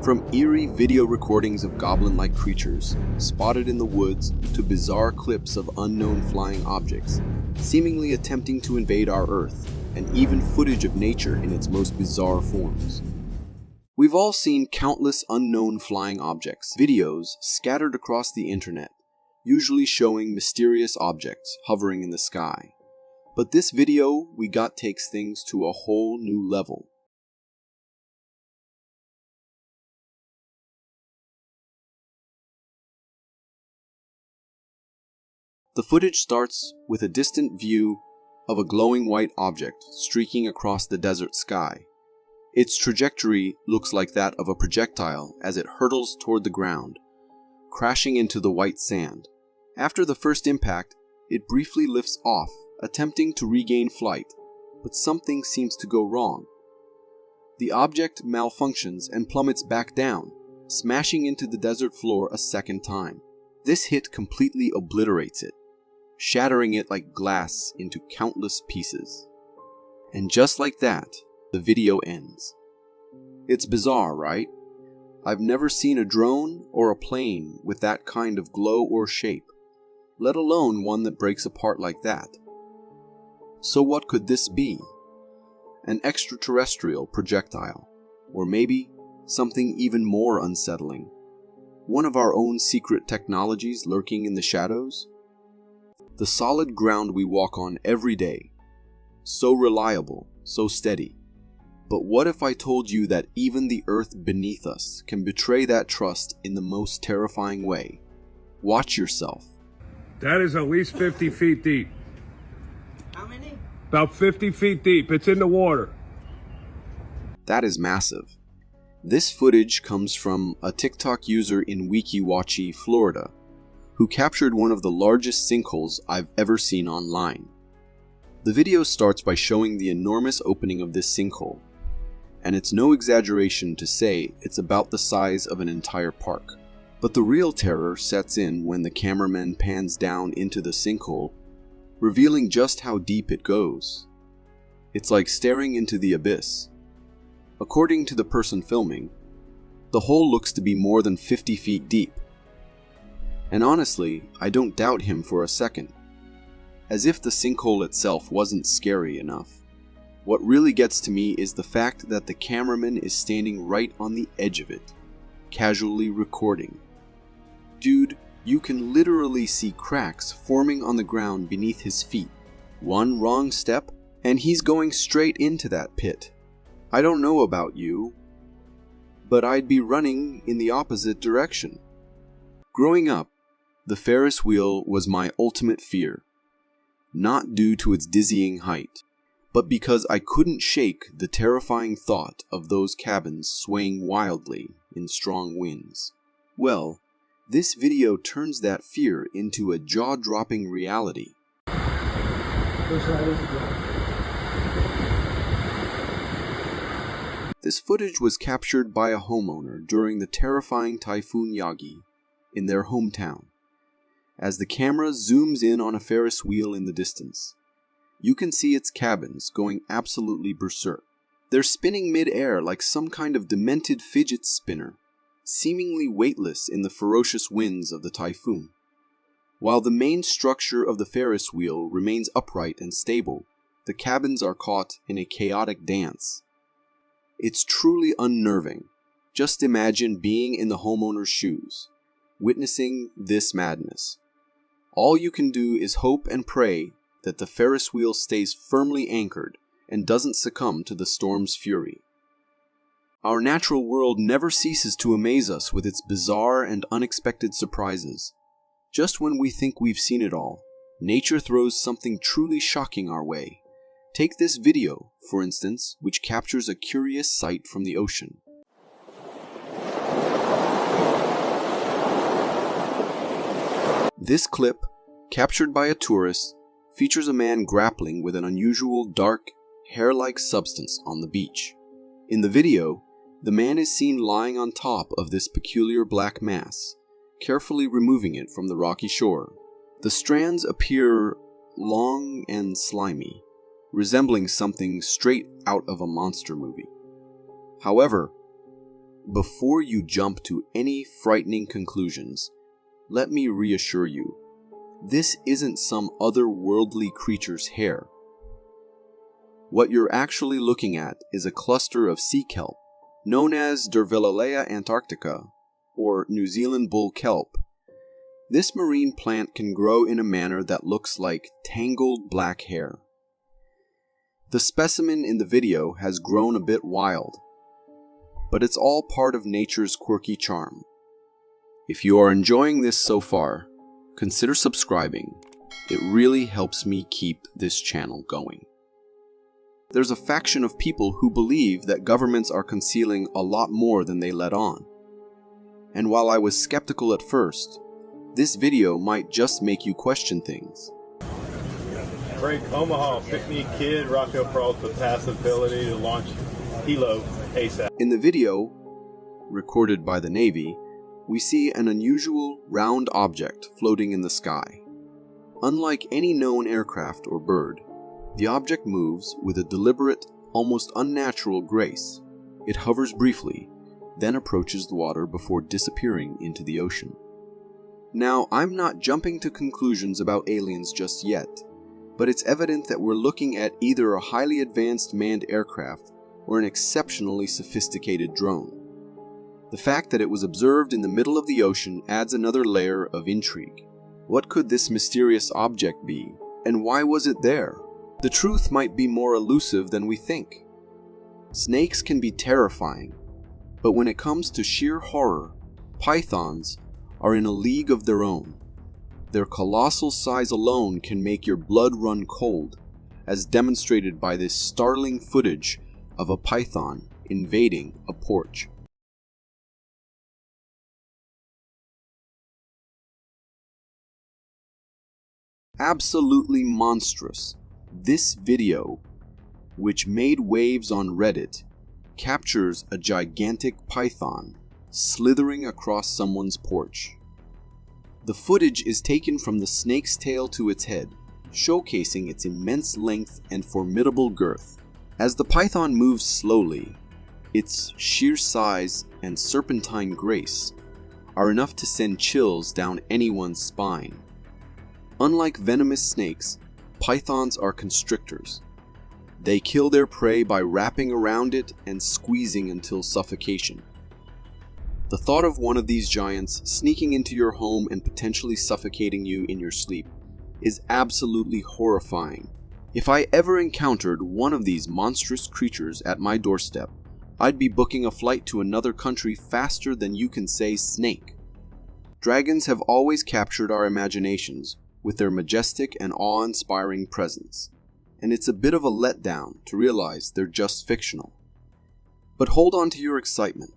From eerie video recordings of goblin-like creatures spotted in the woods to bizarre clips of unknown flying objects, seemingly attempting to invade our Earth, and even footage of nature in its most bizarre forms. We've all seen countless unknown flying objects, videos scattered across the internet, usually showing mysterious objects hovering in the sky. But this video we got takes things to a whole new level. The footage starts with a distant view of a glowing white object streaking across the desert sky. Its trajectory looks like that of a projectile as it hurtles toward the ground, crashing into the white sand. After the first impact, it briefly lifts off, attempting to regain flight, but something seems to go wrong. The object malfunctions and plummets back down, smashing into the desert floor a second time. This hit completely obliterates it, shattering it like glass into countless pieces. And just like that, the video ends. It's bizarre, right? I've never seen a drone or a plane with that kind of glow or shape, let alone one that breaks apart like that. So what could this be? An extraterrestrial projectile, or maybe something even more unsettling? One of our own secret technologies lurking in the shadows? The solid ground we walk on every day. So reliable, so steady. But what if I told you that even the earth beneath us can betray that trust in the most terrifying way? Watch yourself. That is at least 50 feet deep. How many? About 50 feet deep. It's in the water. That is massive. This footage comes from a TikTok user in Weeki Wachee, Florida, who captured one of the largest sinkholes I've ever seen online. The video starts by showing the enormous opening of this sinkhole, and it's no exaggeration to say it's about the size of an entire park. But the real terror sets in when the cameraman pans down into the sinkhole, revealing just how deep it goes. It's like staring into the abyss. According to the person filming, the hole looks to be more than 50 feet deep. And honestly, I don't doubt him for a second. As if the sinkhole itself wasn't scary enough. What really gets to me is the fact that the cameraman is standing right on the edge of it, casually recording. Dude, you can literally see cracks forming on the ground beneath his feet. One wrong step, and he's going straight into that pit. I don't know about you, but I'd be running in the opposite direction. Growing up, the Ferris wheel was my ultimate fear. Not due to its dizzying height, but because I couldn't shake the terrifying thought of those cabins swaying wildly in strong winds. Well, this video turns that fear into a jaw-dropping reality. This footage was captured by a homeowner during the terrifying Typhoon Yagi in their hometown. As the camera zooms in on a Ferris wheel in the distance, you can see its cabins going absolutely berserk. They're spinning mid-air like some kind of demented fidget spinner, seemingly weightless in the ferocious winds of the typhoon. While the main structure of the Ferris wheel remains upright and stable, the cabins are caught in a chaotic dance. It's truly unnerving. Just imagine being in the homeowner's shoes, witnessing this madness. All you can do is hope and pray that the Ferris wheel stays firmly anchored and doesn't succumb to the storm's fury. Our natural world never ceases to amaze us with its bizarre and unexpected surprises. Just when we think we've seen it all, nature throws something truly shocking our way. Take this video, for instance, which captures a curious sight from the ocean. This clip, captured by a tourist, features a man grappling with an unusual dark, hair-like substance on the beach. In the video, the man is seen lying on top of this peculiar black mass, carefully removing it from the rocky shore. The strands appear long and slimy, resembling something straight out of a monster movie. However, Before you jump to any frightening conclusions, let me reassure you, this isn't some otherworldly creature's hair. What you're actually looking at is a cluster of sea kelp, known as Durvillolea antarctica, or New Zealand bull kelp. This marine plant can grow in a manner that looks like tangled black hair. The specimen in the video has grown a bit wild, but it's all part of nature's quirky charm. If you are enjoying this so far, consider subscribing. It really helps me keep this channel going. There's a faction of people who believe that governments are concealing a lot more than they let on. And while I was skeptical at first, this video might just make you question things. Break Omaha, pick me kid, Rocco Peralta with passive ability to launch helo ASAP. In the video, recorded by the Navy, we see an unusual round object floating in the sky. Unlike any known aircraft or bird, the object moves with a deliberate, almost unnatural grace. It hovers briefly, then approaches the water before disappearing into the ocean. Now, I'm not jumping to conclusions about aliens just yet, but it's evident that we're looking at either a highly advanced manned aircraft or an exceptionally sophisticated drone. The fact that it was observed in the middle of the ocean adds another layer of intrigue. What could this mysterious object be, and why was it there? The truth might be more elusive than we think. Snakes can be terrifying, but when it comes to sheer horror, pythons are in a league of their own. Their colossal size alone can make your blood run cold, as demonstrated by this startling footage of a python invading a porch. Absolutely monstrous. This video, which made waves on Reddit, captures a gigantic python slithering across someone's porch. The footage is taken from the snake's tail to its head, showcasing its immense length and formidable girth. As the python moves slowly, its sheer size and serpentine grace are enough to send chills down anyone's spine. Unlike venomous snakes, pythons are constrictors. They kill their prey by wrapping around it and squeezing until suffocation. The thought of one of these giants sneaking into your home and potentially suffocating you in your sleep is absolutely horrifying. If I ever encountered one of these monstrous creatures at my doorstep, I'd be booking a flight to another country faster than you can say snake. Dragons have always captured our imaginations with their majestic and awe-inspiring presence, and it's a bit of a letdown to realize they're just fictional. But hold on to your excitement.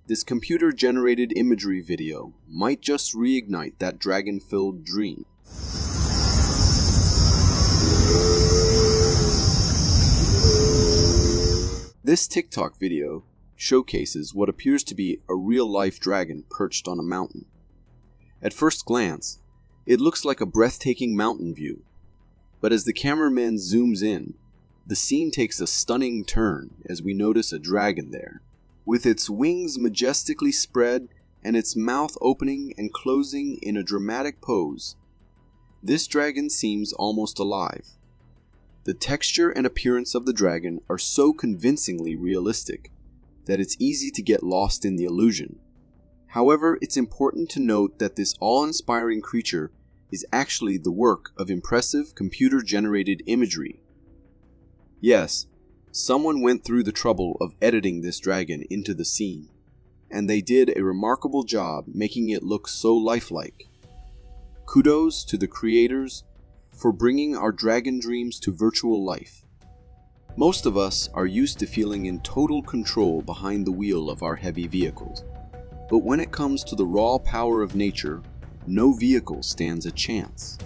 This computer-generated imagery video might just reignite that dragon-filled dream. This TikTok video showcases what appears to be a real-life dragon perched on a mountain. At first glance, it looks like a breathtaking mountain view, but as the cameraman zooms in, the scene takes a stunning turn as we notice a dragon there. With its wings majestically spread and its mouth opening and closing in a dramatic pose, this dragon seems almost alive. The texture and appearance of the dragon are so convincingly realistic that it's easy to get lost in the illusion. However, it's important to note that this awe-inspiring creature is actually the work of impressive computer-generated imagery. Yes, someone went through the trouble of editing this dragon into the scene, and they did a remarkable job making it look so lifelike. Kudos to the creators for bringing our dragon dreams to virtual life. Most of us are used to feeling in total control behind the wheel of our heavy vehicles, but when it comes to the raw power of nature, no vehicle stands a chance.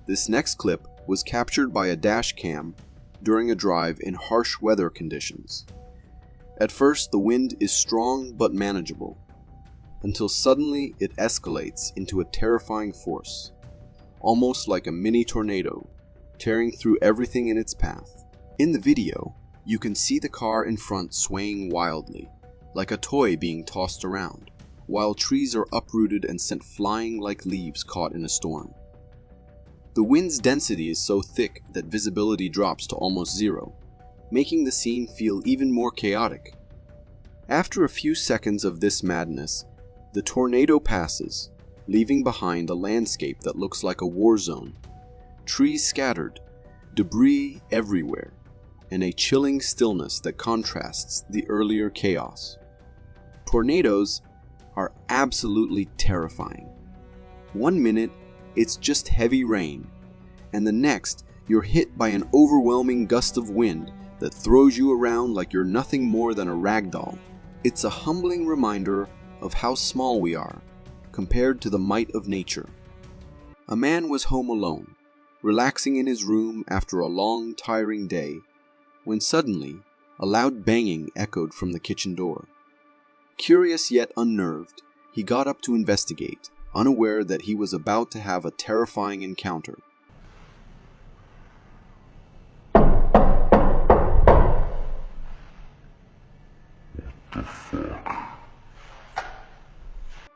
This next clip was captured by a dash cam during a drive in harsh weather conditions. At first, the wind is strong but manageable, until suddenly it escalates into a terrifying force, almost like a mini tornado, tearing through everything in its path. In the video, you can see the car in front swaying wildly, like a toy being tossed around, while trees are uprooted and sent flying like leaves caught in a storm. The wind's density is so thick that visibility drops to almost zero, making the scene feel even more chaotic. After a few seconds of this madness, the tornado passes, leaving behind a landscape that looks like a war zone. Trees scattered, debris everywhere, and a chilling stillness that contrasts the earlier chaos. Tornadoes are absolutely terrifying. 1 minute, it's just heavy rain, and the next, you're hit by an overwhelming gust of wind that throws you around like you're nothing more than a rag doll. It's a humbling reminder of how small we are compared to the might of nature. A man was home alone, relaxing in his room after a long, tiring day, when suddenly a loud banging echoed from the kitchen door. Curious yet unnerved, he got up to investigate, unaware that he was about to have a terrifying encounter.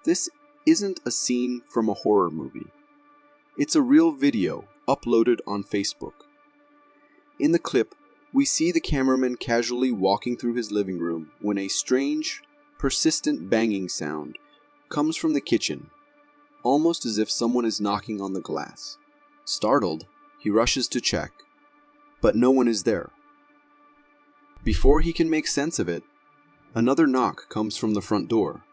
This isn't a scene from a horror movie. It's a real video uploaded on Facebook. In the clip, we see the cameraman casually walking through his living room when a strange, persistent banging sound comes from the kitchen, almost as if someone is knocking on the glass. Startled, he rushes to check, but no one is there. Before he can make sense of it, another knock comes from the front door.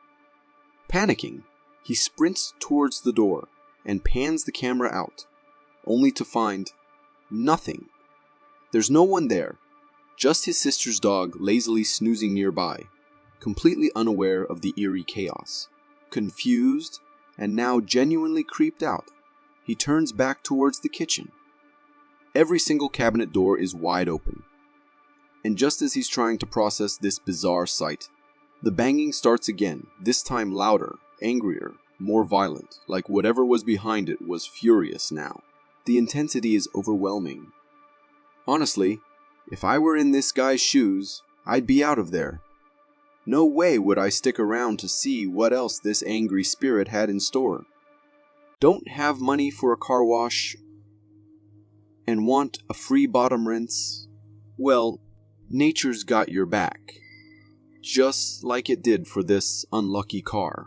Panicking, he sprints towards the door and pans the camera out, only to find nothing. There's no one there, just his sister's dog lazily snoozing nearby, completely unaware of the eerie chaos. Confused, and now genuinely creeped out, he turns back towards the kitchen. Every single cabinet door is wide open, and just as he's trying to process this bizarre sight, the banging starts again, this time louder, angrier, more violent, like whatever was behind it was furious now. The intensity is overwhelming. Honestly, if I were in this guy's shoes, I'd be out of there. No way would I stick around to see what else this angry spirit had in store. Don't have money for a car wash and want a free bottom rinse? Well, nature's got your back. Just like it did for this unlucky car.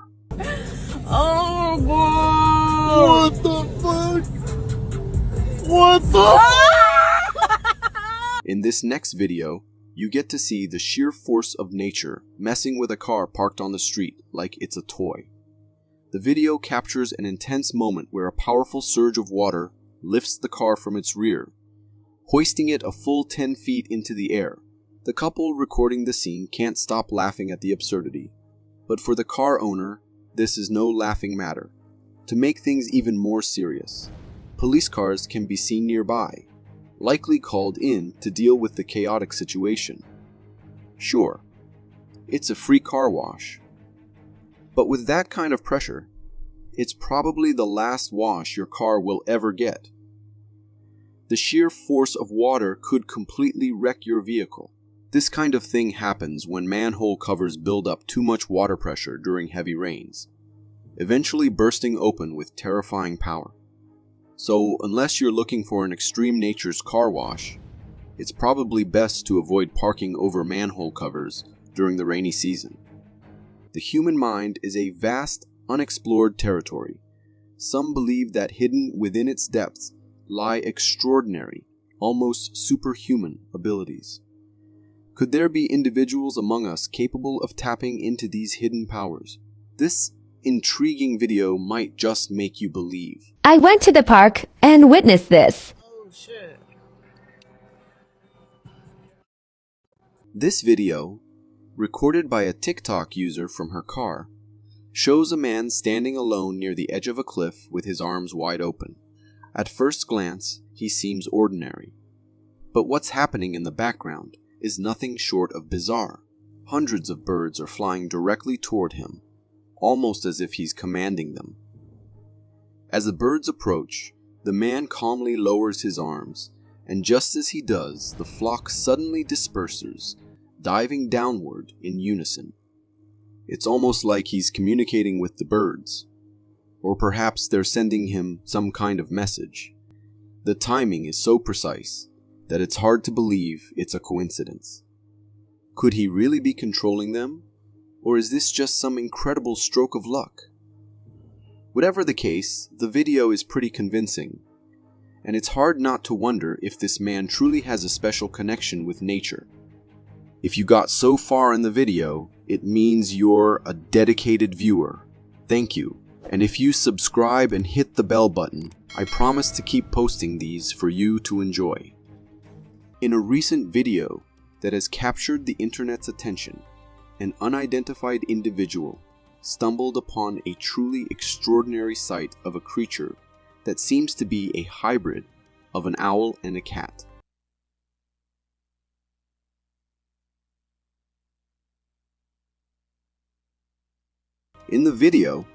Oh boy! What the fuck? What the? In this next video, you get to see the sheer force of nature messing with a car parked on the street like it's a toy. The video captures an intense moment where a powerful surge of water lifts the car from its rear, hoisting it a full 10 feet into the air. The couple recording the scene can't stop laughing at the absurdity, but for the car owner, this is no laughing matter. To make things even more serious, police cars can be seen nearby, likely called in to deal with the chaotic situation. Sure, it's a free car wash, but with that kind of pressure, it's probably the last wash your car will ever get. The sheer force of water could completely wreck your vehicle. This kind of thing happens when manhole covers build up too much water pressure during heavy rains, eventually bursting open with terrifying power. So, unless you're looking for an extreme nature's car wash, it's probably best to avoid parking over manhole covers during the rainy season. The human mind is a vast, unexplored territory. Some believe that hidden within its depths lie extraordinary, almost superhuman abilities. Could there be individuals among us capable of tapping into these hidden powers? This intriguing video might just make you believe. I went to the park and witnessed this. Oh shit. This video, recorded by a TikTok user from her car, shows a man standing alone near the edge of a cliff with his arms wide open. At first glance, he seems ordinary. But what's happening in the background is nothing short of bizarre. Hundreds of birds are flying directly toward him, almost as if he's commanding them. As the birds approach, The man calmly lowers his arms, and just as he does, the flock suddenly disperses, diving downward in unison. It's almost like he's communicating with the birds, or perhaps they're sending him some kind of message. The timing is so precise that it's hard to believe it's a coincidence. Could he really be controlling them, or is this just some incredible stroke of luck? Whatever the case, the video is pretty convincing, and it's hard not to wonder if this man truly has a special connection with nature. If you got so far in the video, it means you're a dedicated viewer. Thank you. And if you subscribe and hit the bell button, I promise to keep posting these for you to enjoy. In a recent video that has captured the internet's attention, an unidentified individual stumbled upon a truly extraordinary sight of a creature that seems to be a hybrid of an owl and a cat. In the video,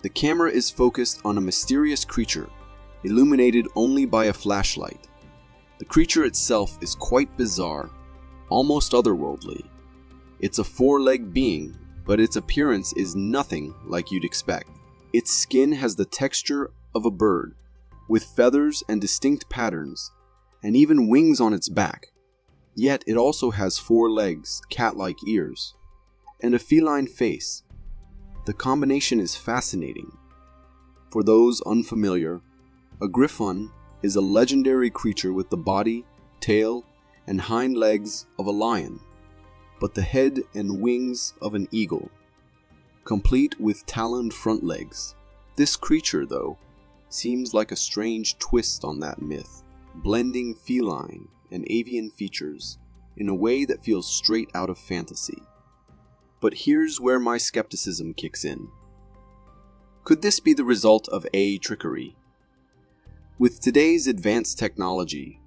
the camera is focused on a mysterious creature, illuminated only by a flashlight. The creature itself is quite bizarre, almost otherworldly. It's a four-legged being, but its appearance is nothing like you'd expect. Its skin has the texture of a bird, with feathers and distinct patterns, and even wings on its back. Yet it also has 4 legs, cat-like ears, and a feline face. The combination is fascinating. For those unfamiliar, a griffon is a legendary creature with the body, tail, and hind legs of a lion, but the head and wings of an eagle, complete with taloned front legs. This creature, though, seems like a strange twist on that myth, blending feline and avian features in a way that feels straight out of fantasy. But here's where my skepticism kicks in. Could this be the result of AI trickery? With today's advanced technology,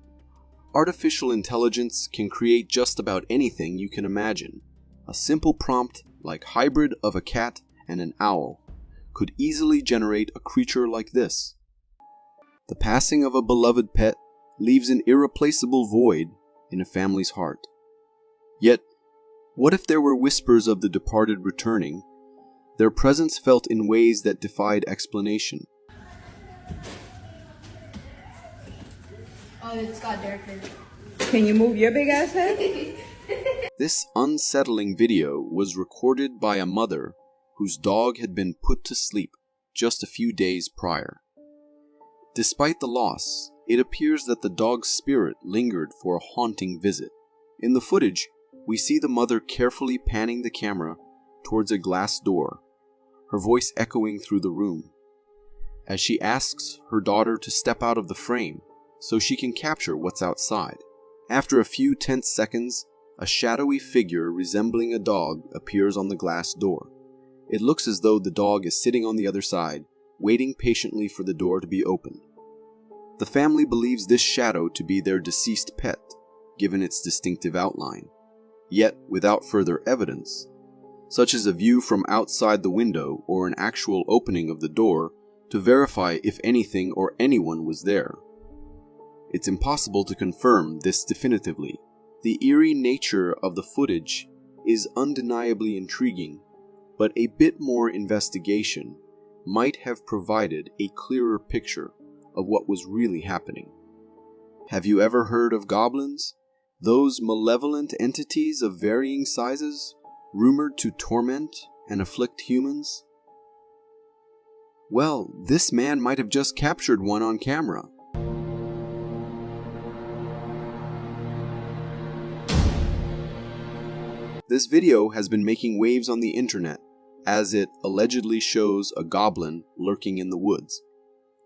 artificial intelligence can create just about anything you can imagine. A simple prompt like hybrid of a cat and an owl could easily generate a creature like this. The passing of a beloved pet leaves an irreplaceable void in a family's heart. Yet, what if there were whispers of the departed returning, their presence felt in ways that defied explanation? Oh, it's got darker. Can you move your big ass head? This unsettling video was recorded by a mother whose dog had been put to sleep just a few days prior. Despite the loss, it appears that the dog's spirit lingered for a haunting visit. In the footage, we see the mother carefully panning the camera towards a glass door, her voice echoing through the room, as she asks her daughter to step out of the frame so she can capture what's outside. After a few tense seconds, a shadowy figure resembling a dog appears on the glass door. It looks as though the dog is sitting on the other side, waiting patiently for the door to be opened. The family believes this shadow to be their deceased pet, given its distinctive outline. Yet, without further evidence, such as a view from outside the window or an actual opening of the door to verify if anything or anyone was there, it's impossible to confirm this definitively. The eerie nature of the footage is undeniably intriguing, but a bit more investigation might have provided a clearer picture of what was really happening. Have you ever heard of goblins? Those malevolent entities of varying sizes, rumored to torment and afflict humans? Well, this man might have just captured one on camera. This video has been making waves on the internet, as it allegedly shows a goblin lurking in the woods.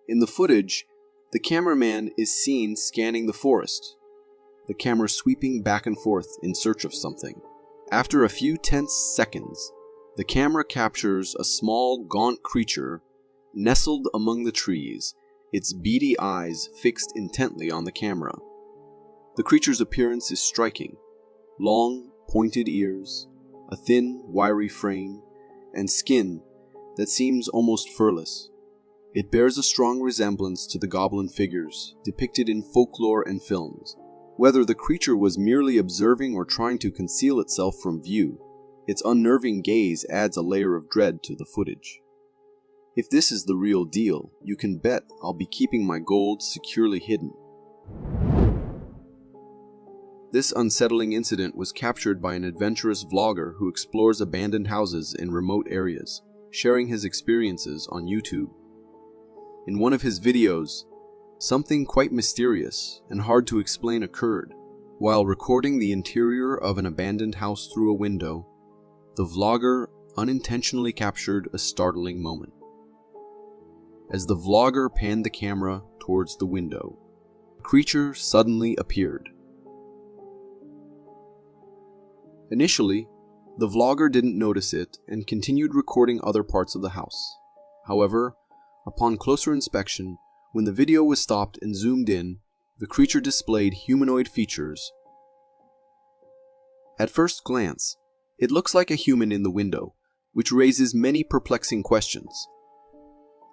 In the footage, the cameraman is seen scanning the forest, the camera sweeping back and forth in search of something. After a few tense seconds, the camera captures a small, gaunt creature nestled among the trees, its beady eyes fixed intently on the camera. The creature's appearance is striking. Long, pointed ears, a thin, wiry frame, and skin that seems almost furless. It bears a strong resemblance to the goblin figures depicted in folklore and films. Whether the creature was merely observing or trying to conceal itself from view, its unnerving gaze adds a layer of dread to the footage. If this is the real deal, you can bet I'll be keeping my gold securely hidden. This unsettling incident was captured by an adventurous vlogger who explores abandoned houses in remote areas, sharing his experiences on YouTube. In one of his videos, something quite mysterious and hard to explain occurred. While recording the interior of an abandoned house through a window, the vlogger unintentionally captured a startling moment. As the vlogger panned the camera towards the window, a creature suddenly appeared. Initially, the vlogger didn't notice it and continued recording other parts of the house. However, upon closer inspection, when the video was stopped and zoomed in, the creature displayed humanoid features. At first glance, it looks like a human in the window, which raises many perplexing questions.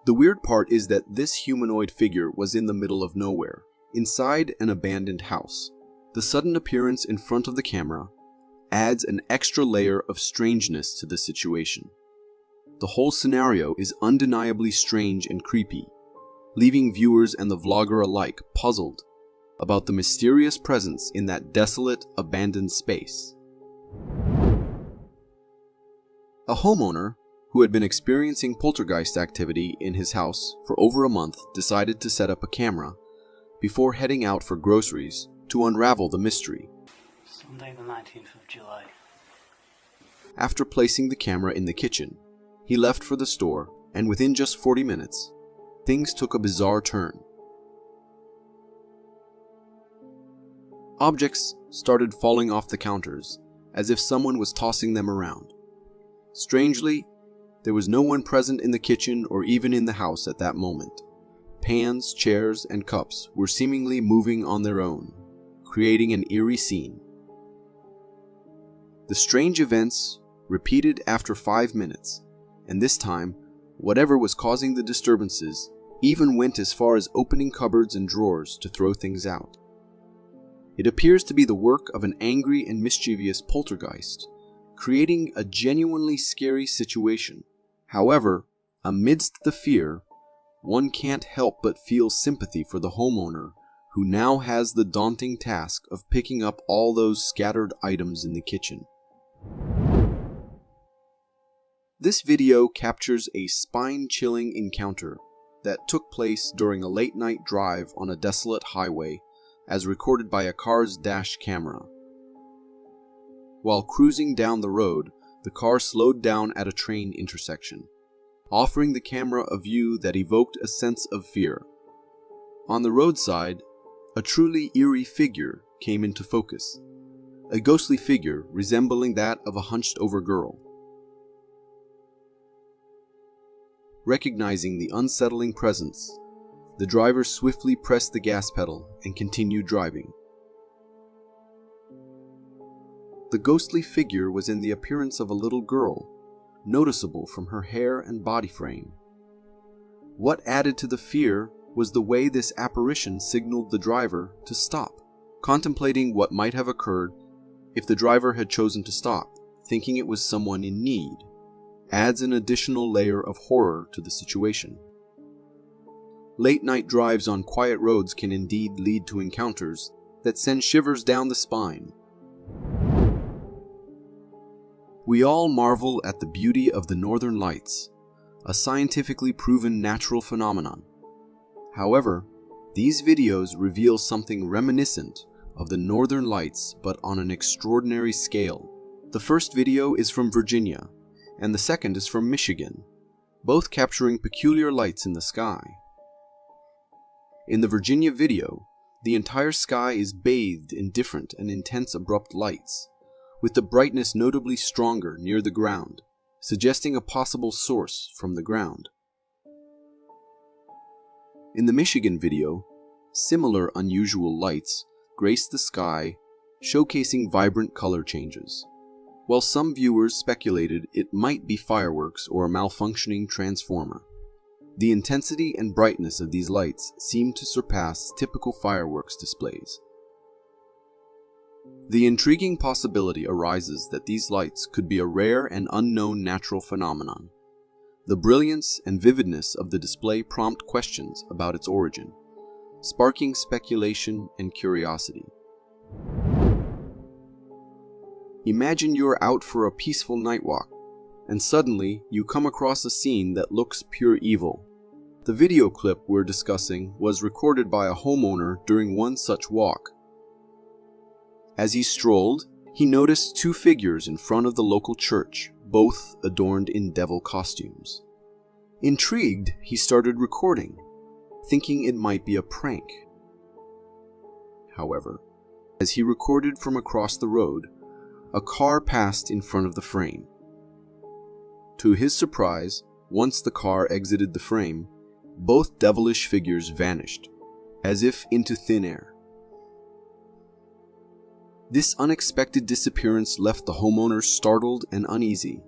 The weird part is that this humanoid figure was in the middle of nowhere, inside an abandoned house. The sudden appearance in front of the camera adds an extra layer of strangeness to the situation. The whole scenario is undeniably strange and creepy, leaving viewers and the vlogger alike puzzled about the mysterious presence in that desolate, abandoned space. A homeowner who had been experiencing poltergeist activity in his house for over a month decided to set up a camera before heading out for groceries to unravel the mystery. Sunday the 19th of July. After placing the camera in the kitchen, he left for the store, and within just 40 minutes, things took a bizarre turn. Objects started falling off the counters, as if someone was tossing them around. Strangely, there was no one present in the kitchen or even in the house at that moment. Pans, chairs, and cups were seemingly moving on their own, creating an eerie scene. The strange events repeated after 5 minutes, and this time, whatever was causing the disturbances even went as far as opening cupboards and drawers to throw things out. It appears to be the work of an angry and mischievous poltergeist, creating a genuinely scary situation. However, amidst the fear, one can't help but feel sympathy for the homeowner who now has the daunting task of picking up all those scattered items in the kitchen. This video captures a spine-chilling encounter that took place during a late-night drive on a desolate highway, as recorded by a car's dash camera. While cruising down the road, the car slowed down at a train intersection, offering the camera a view that evoked a sense of fear. On the roadside, a truly eerie figure came into focus, a ghostly figure resembling that of a hunched-over girl. Recognizing the unsettling presence, the driver swiftly pressed the gas pedal and continued driving. The ghostly figure was in the appearance of a little girl, noticeable from her hair and body frame. What added to the fear was the way this apparition signaled the driver to stop, contemplating what might have occurred if the driver had chosen to stop, thinking it was someone in need, adds an additional layer of horror to the situation. Late-night drives on quiet roads can indeed lead to encounters that send shivers down the spine. We all marvel at the beauty of the Northern Lights, a scientifically proven natural phenomenon. However, these videos reveal something reminiscent of the Northern Lights but on an extraordinary scale. The first video is from Virginia, and the second is from Michigan, both capturing peculiar lights in the sky. In the Virginia video, the entire sky is bathed in different and intense abrupt lights, with the brightness notably stronger near the ground, suggesting a possible source from the ground. In the Michigan video, similar unusual lights grace the sky, showcasing vibrant color changes. While some viewers speculated it might be fireworks or a malfunctioning transformer. The intensity and brightness of these lights seem to surpass typical fireworks displays. The intriguing possibility arises that these lights could be a rare and unknown natural phenomenon. The brilliance and vividness of the display prompt questions about its origin, sparking speculation and curiosity. Imagine you're out for a peaceful night walk, and suddenly you come across a scene that looks pure evil. The video clip we're discussing was recorded by a homeowner during one such walk. As he strolled, he noticed two figures in front of the local church, both adorned in devil costumes. Intrigued, he started recording, thinking it might be a prank. However, as he recorded from across the road, a car passed in front of the frame. To his surprise, once the car exited the frame, both devilish figures vanished, as if into thin air. This unexpected disappearance left the homeowner startled and uneasy.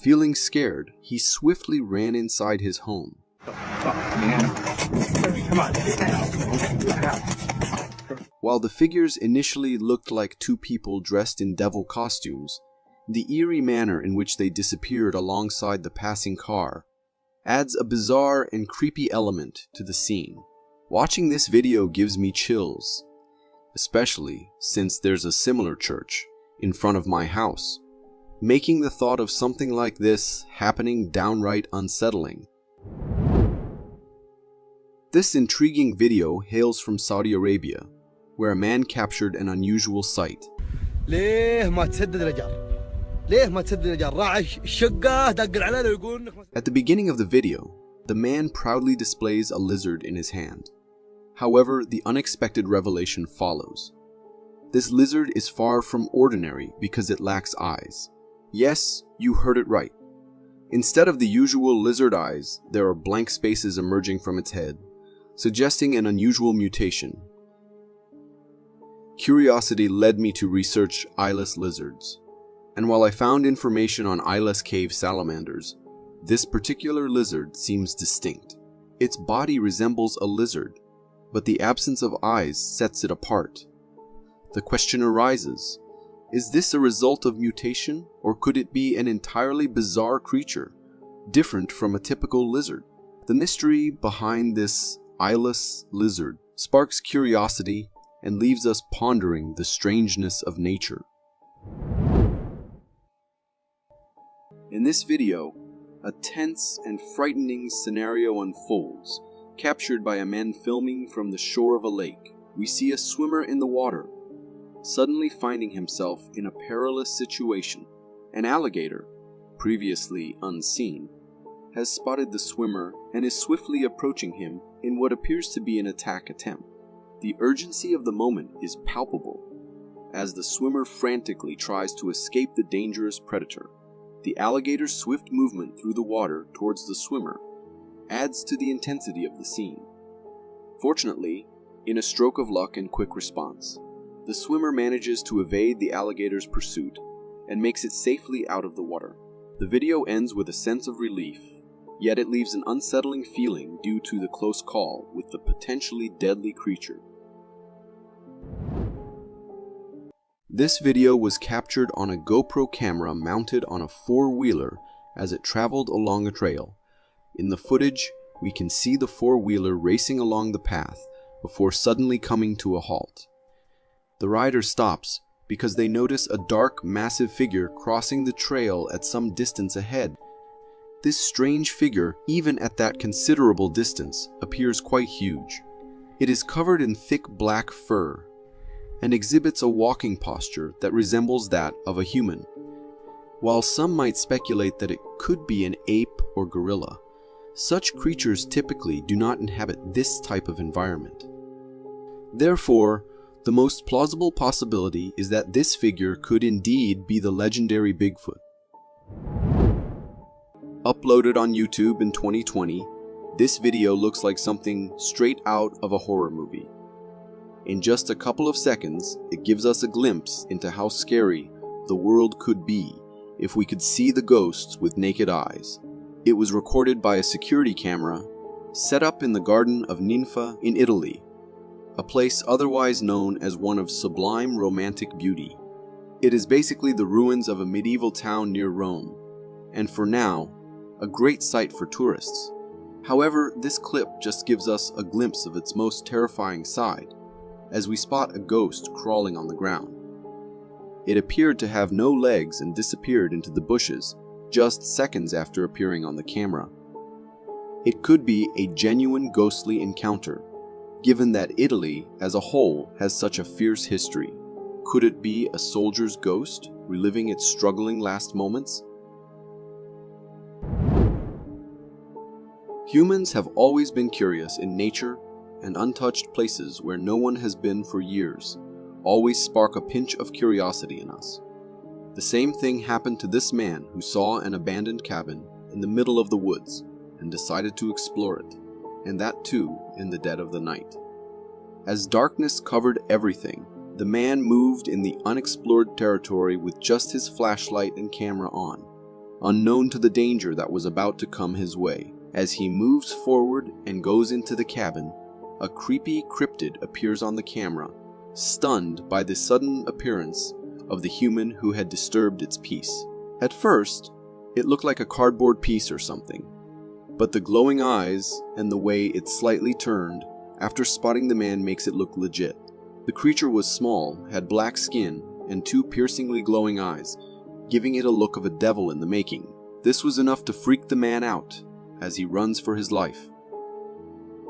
Feeling scared, he swiftly ran inside his home. While the figures initially looked like two people dressed in devil costumes, the eerie manner in which they disappeared alongside the passing car adds a bizarre and creepy element to the scene. Watching this video gives me chills, especially since there's a similar church in front of my house, making the thought of something like this happening downright unsettling. This intriguing video hails from Saudi Arabia, where a man captured an unusual sight. At the beginning of the video, the man proudly displays a lizard in his hand. However, the unexpected revelation follows. This lizard is far from ordinary because it lacks eyes. Yes, you heard it right. Instead of the usual lizard eyes, there are blank spaces emerging from its head, suggesting an unusual mutation. Curiosity led me to research eyeless lizards, and while I found information on eyeless cave salamanders, this particular lizard seems distinct. Its body resembles a lizard, but the absence of eyes sets it apart. The question arises, is this a result of mutation, or could it be an entirely bizarre creature, different from a typical lizard? The mystery behind this eyeless lizard sparks curiosity and leaves us pondering the strangeness of nature. In this video, a tense and frightening scenario unfolds, captured by a man filming from the shore of a lake. We see a swimmer in the water, suddenly finding himself in a perilous situation. An alligator, previously unseen, has spotted the swimmer and is swiftly approaching him in what appears to be an attack attempt. The urgency of the moment is palpable as the swimmer frantically tries to escape the dangerous predator. The alligator's swift movement through the water towards the swimmer adds to the intensity of the scene. Fortunately, in a stroke of luck and quick response, the swimmer manages to evade the alligator's pursuit and makes it safely out of the water. The video ends with a sense of relief, yet it leaves an unsettling feeling due to the close call with the potentially deadly creature. This video was captured on a GoPro camera mounted on a four-wheeler as it traveled along a trail. In the footage, we can see the four-wheeler racing along the path before suddenly coming to a halt. The rider stops because they notice a dark, massive figure crossing the trail at some distance ahead. This strange figure, even at that considerable distance, appears quite huge. It is covered in thick black fur and exhibits a walking posture that resembles that of a human. While some might speculate that it could be an ape or gorilla, such creatures typically do not inhabit this type of environment. Therefore, the most plausible possibility is that this figure could indeed be the legendary Bigfoot. Uploaded on YouTube in 2020, this video looks like something straight out of a horror movie. In just a couple of seconds, it gives us a glimpse into how scary the world could be if we could see the ghosts with naked eyes. It was recorded by a security camera set up in the Garden of Ninfa in Italy, a place otherwise known as one of sublime romantic beauty. It is basically the ruins of a medieval town near Rome, and for now, a great sight for tourists. However, this clip just gives us a glimpse of its most terrifying side, as we spot a ghost crawling on the ground. It appeared to have no legs and disappeared into the bushes just seconds after appearing on the camera. It could be a genuine ghostly encounter, given that Italy as a whole has such a fierce history. Could it be a soldier's ghost reliving its struggling last moments? Humans have always been curious in nature, and untouched places where no one has been for years always spark a pinch of curiosity in us. The same thing happened to this man who saw an abandoned cabin in the middle of the woods and decided to explore it, and that too in the dead of the night. As darkness covered everything, the man moved in the unexplored territory with just his flashlight and camera on, unknown to the danger that was about to come his way. As he moves forward and goes into the cabin, a creepy cryptid appears on the camera, stunned by the sudden appearance of the human who had disturbed its peace. At first, it looked like a cardboard piece or something, but the glowing eyes and the way it slightly turned after spotting the man makes it look legit. The creature was small, had black skin, and two piercingly glowing eyes, giving it a look of a devil in the making. This was enough to freak the man out as he runs for his life.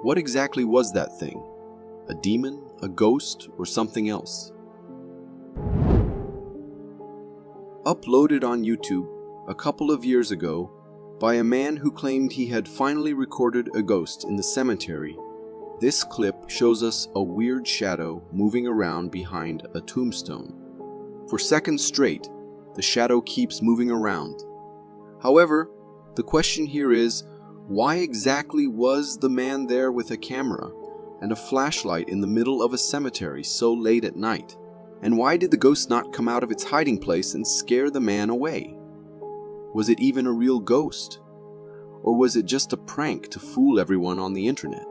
What exactly was that thing? A demon, a ghost, or something else? Uploaded on YouTube a couple of years ago by a man who claimed he had finally recorded a ghost in the cemetery, this clip shows us a weird shadow moving around behind a tombstone. For seconds straight, the shadow keeps moving around. However, the question here is, why exactly was the man there with a camera and a flashlight in the middle of a cemetery so late at night? And why did the ghost not come out of its hiding place and scare the man away? Was it even a real ghost? Or was it just a prank to fool everyone on the internet?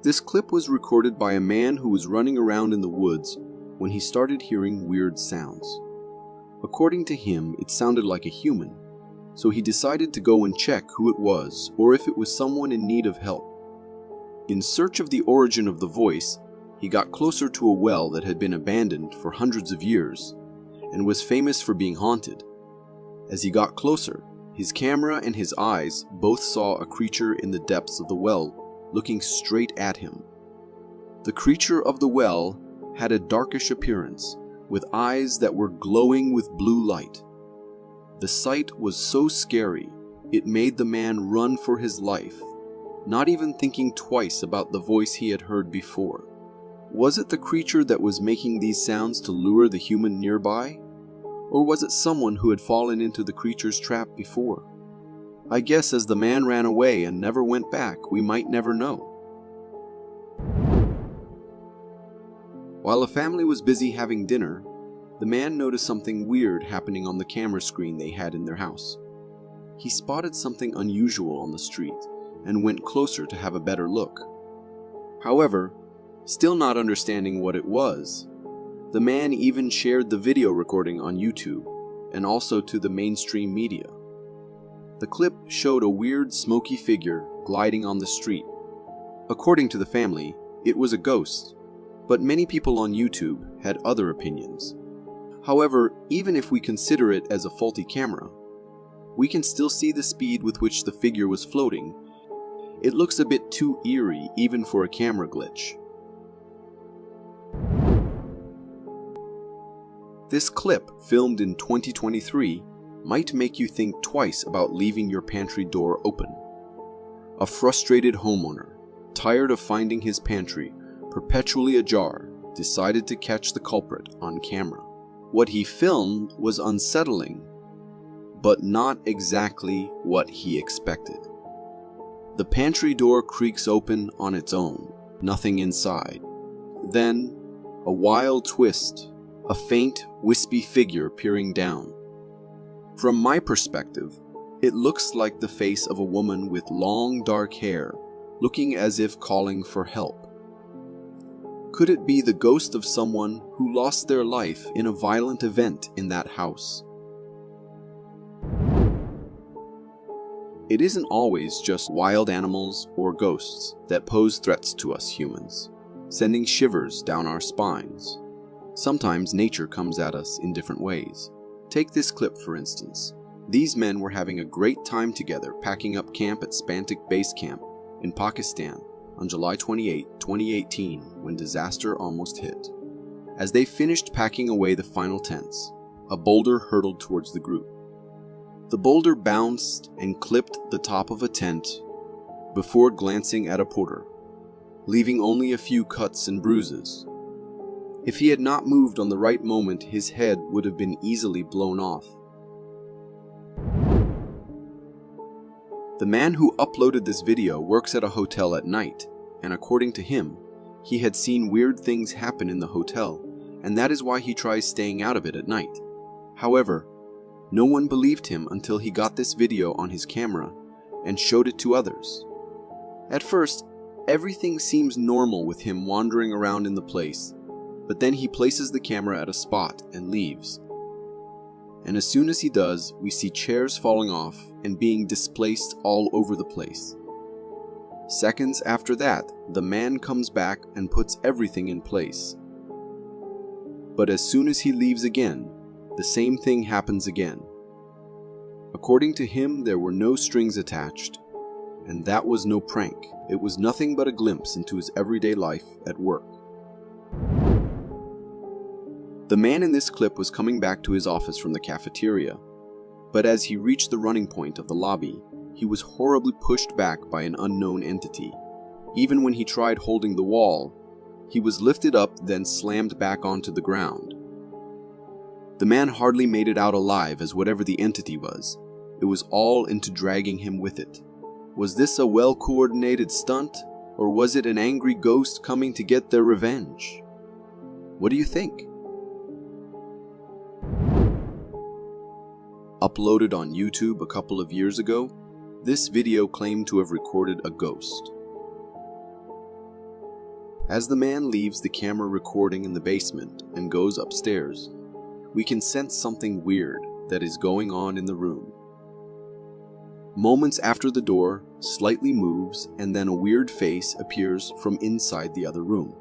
This clip was recorded by a man who was running around in the woods when he started hearing weird sounds. According to him, it sounded like a human, so he decided to go and check who it was or if it was someone in need of help. In search of the origin of the voice, he got closer to a well that had been abandoned for hundreds of years and was famous for being haunted. As he got closer, his camera and his eyes both saw a creature in the depths of the well, looking straight at him. The creature of the well had a darkish appearance, with eyes that were glowing with blue light. The sight was so scary, it made the man run for his life, not even thinking twice about the voice he had heard before. Was it the creature that was making these sounds to lure the human nearby? Or was it someone who had fallen into the creature's trap before? I guess as the man ran away and never went back, we might never know. While a family was busy having dinner, the man noticed something weird happening on the camera screen they had in their house. He spotted something unusual on the street and went closer to have a better look. However, still not understanding what it was, the man even shared the video recording on YouTube and also to the mainstream media. The clip showed a weird smoky figure gliding on the street. According to the family, it was a ghost, but many people on YouTube had other opinions. However, even if we consider it as a faulty camera, we can still see the speed with which the figure was floating. It looks a bit too eerie even for a camera glitch. This clip, filmed in 2023, might make you think twice about leaving your pantry door open. A frustrated homeowner, tired of finding his pantry perpetually ajar, decided to catch the culprit on camera. What he filmed was unsettling, but not exactly what he expected. The pantry door creaks open on its own, nothing inside. Then, a wild twist, a faint, wispy figure peering down. From my perspective, it looks like the face of a woman with long dark hair, looking as if calling for help. Could it be the ghost of someone who lost their life in a violent event in that house? It isn't always just wild animals or ghosts that pose threats to us humans, sending shivers down our spines. Sometimes nature comes at us in different ways. Take this clip for instance. These men were having a great time together packing up camp at Spantic Base Camp in Pakistan on July 28, 2018, when disaster almost hit. As they finished packing away the final tents, a boulder hurtled towards the group. The boulder bounced and clipped the top of a tent before glancing at a porter, leaving only a few cuts and bruises. If he had not moved on the right moment, his head would have been easily blown off. The man who uploaded this video works at a hotel at night, and according to him, he had seen weird things happen in the hotel, and that is why he tries staying out of it at night. However, no one believed him until he got this video on his camera and showed it to others. At first, everything seems normal with him wandering around in the place, but then he places the camera at a spot and leaves. And as soon as he does, we see chairs falling off and being displaced all over the place. Seconds after that, the man comes back and puts everything in place. But as soon as he leaves again, the same thing happens again. According to him, there were no strings attached, and that was no prank. It was nothing but a glimpse into his everyday life at work. The man in this clip was coming back to his office from the cafeteria, but as he reached the running point of the lobby, he was horribly pushed back by an unknown entity. Even when he tried holding the wall, he was lifted up, then slammed back onto the ground. The man hardly made it out alive, as whatever the entity was, it was all into dragging him with it. Was this a well-coordinated stunt, or was it an angry ghost coming to get their revenge? What do you think? Uploaded on YouTube a couple of years ago, this video claimed to have recorded a ghost. As the man leaves the camera recording in the basement and goes upstairs, we can sense something weird that is going on in the room. Moments after the door slightly moves and then a weird face appears from inside the other room.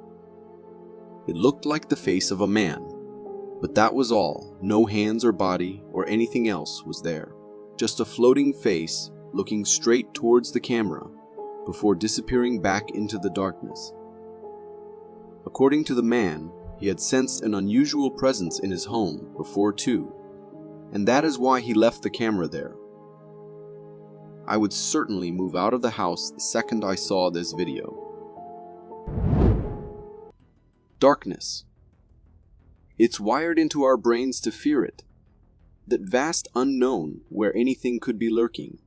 It looked like the face of a man, but that was all. No hands or body or anything else was there. Just a floating face looking straight towards the camera before disappearing back into the darkness. According to the man, he had sensed an unusual presence in his home before too, and that is why he left the camera there. I would certainly move out of the house the second I saw this video. Darkness. It's wired into our brains to fear it, that vast unknown where anything could be lurking.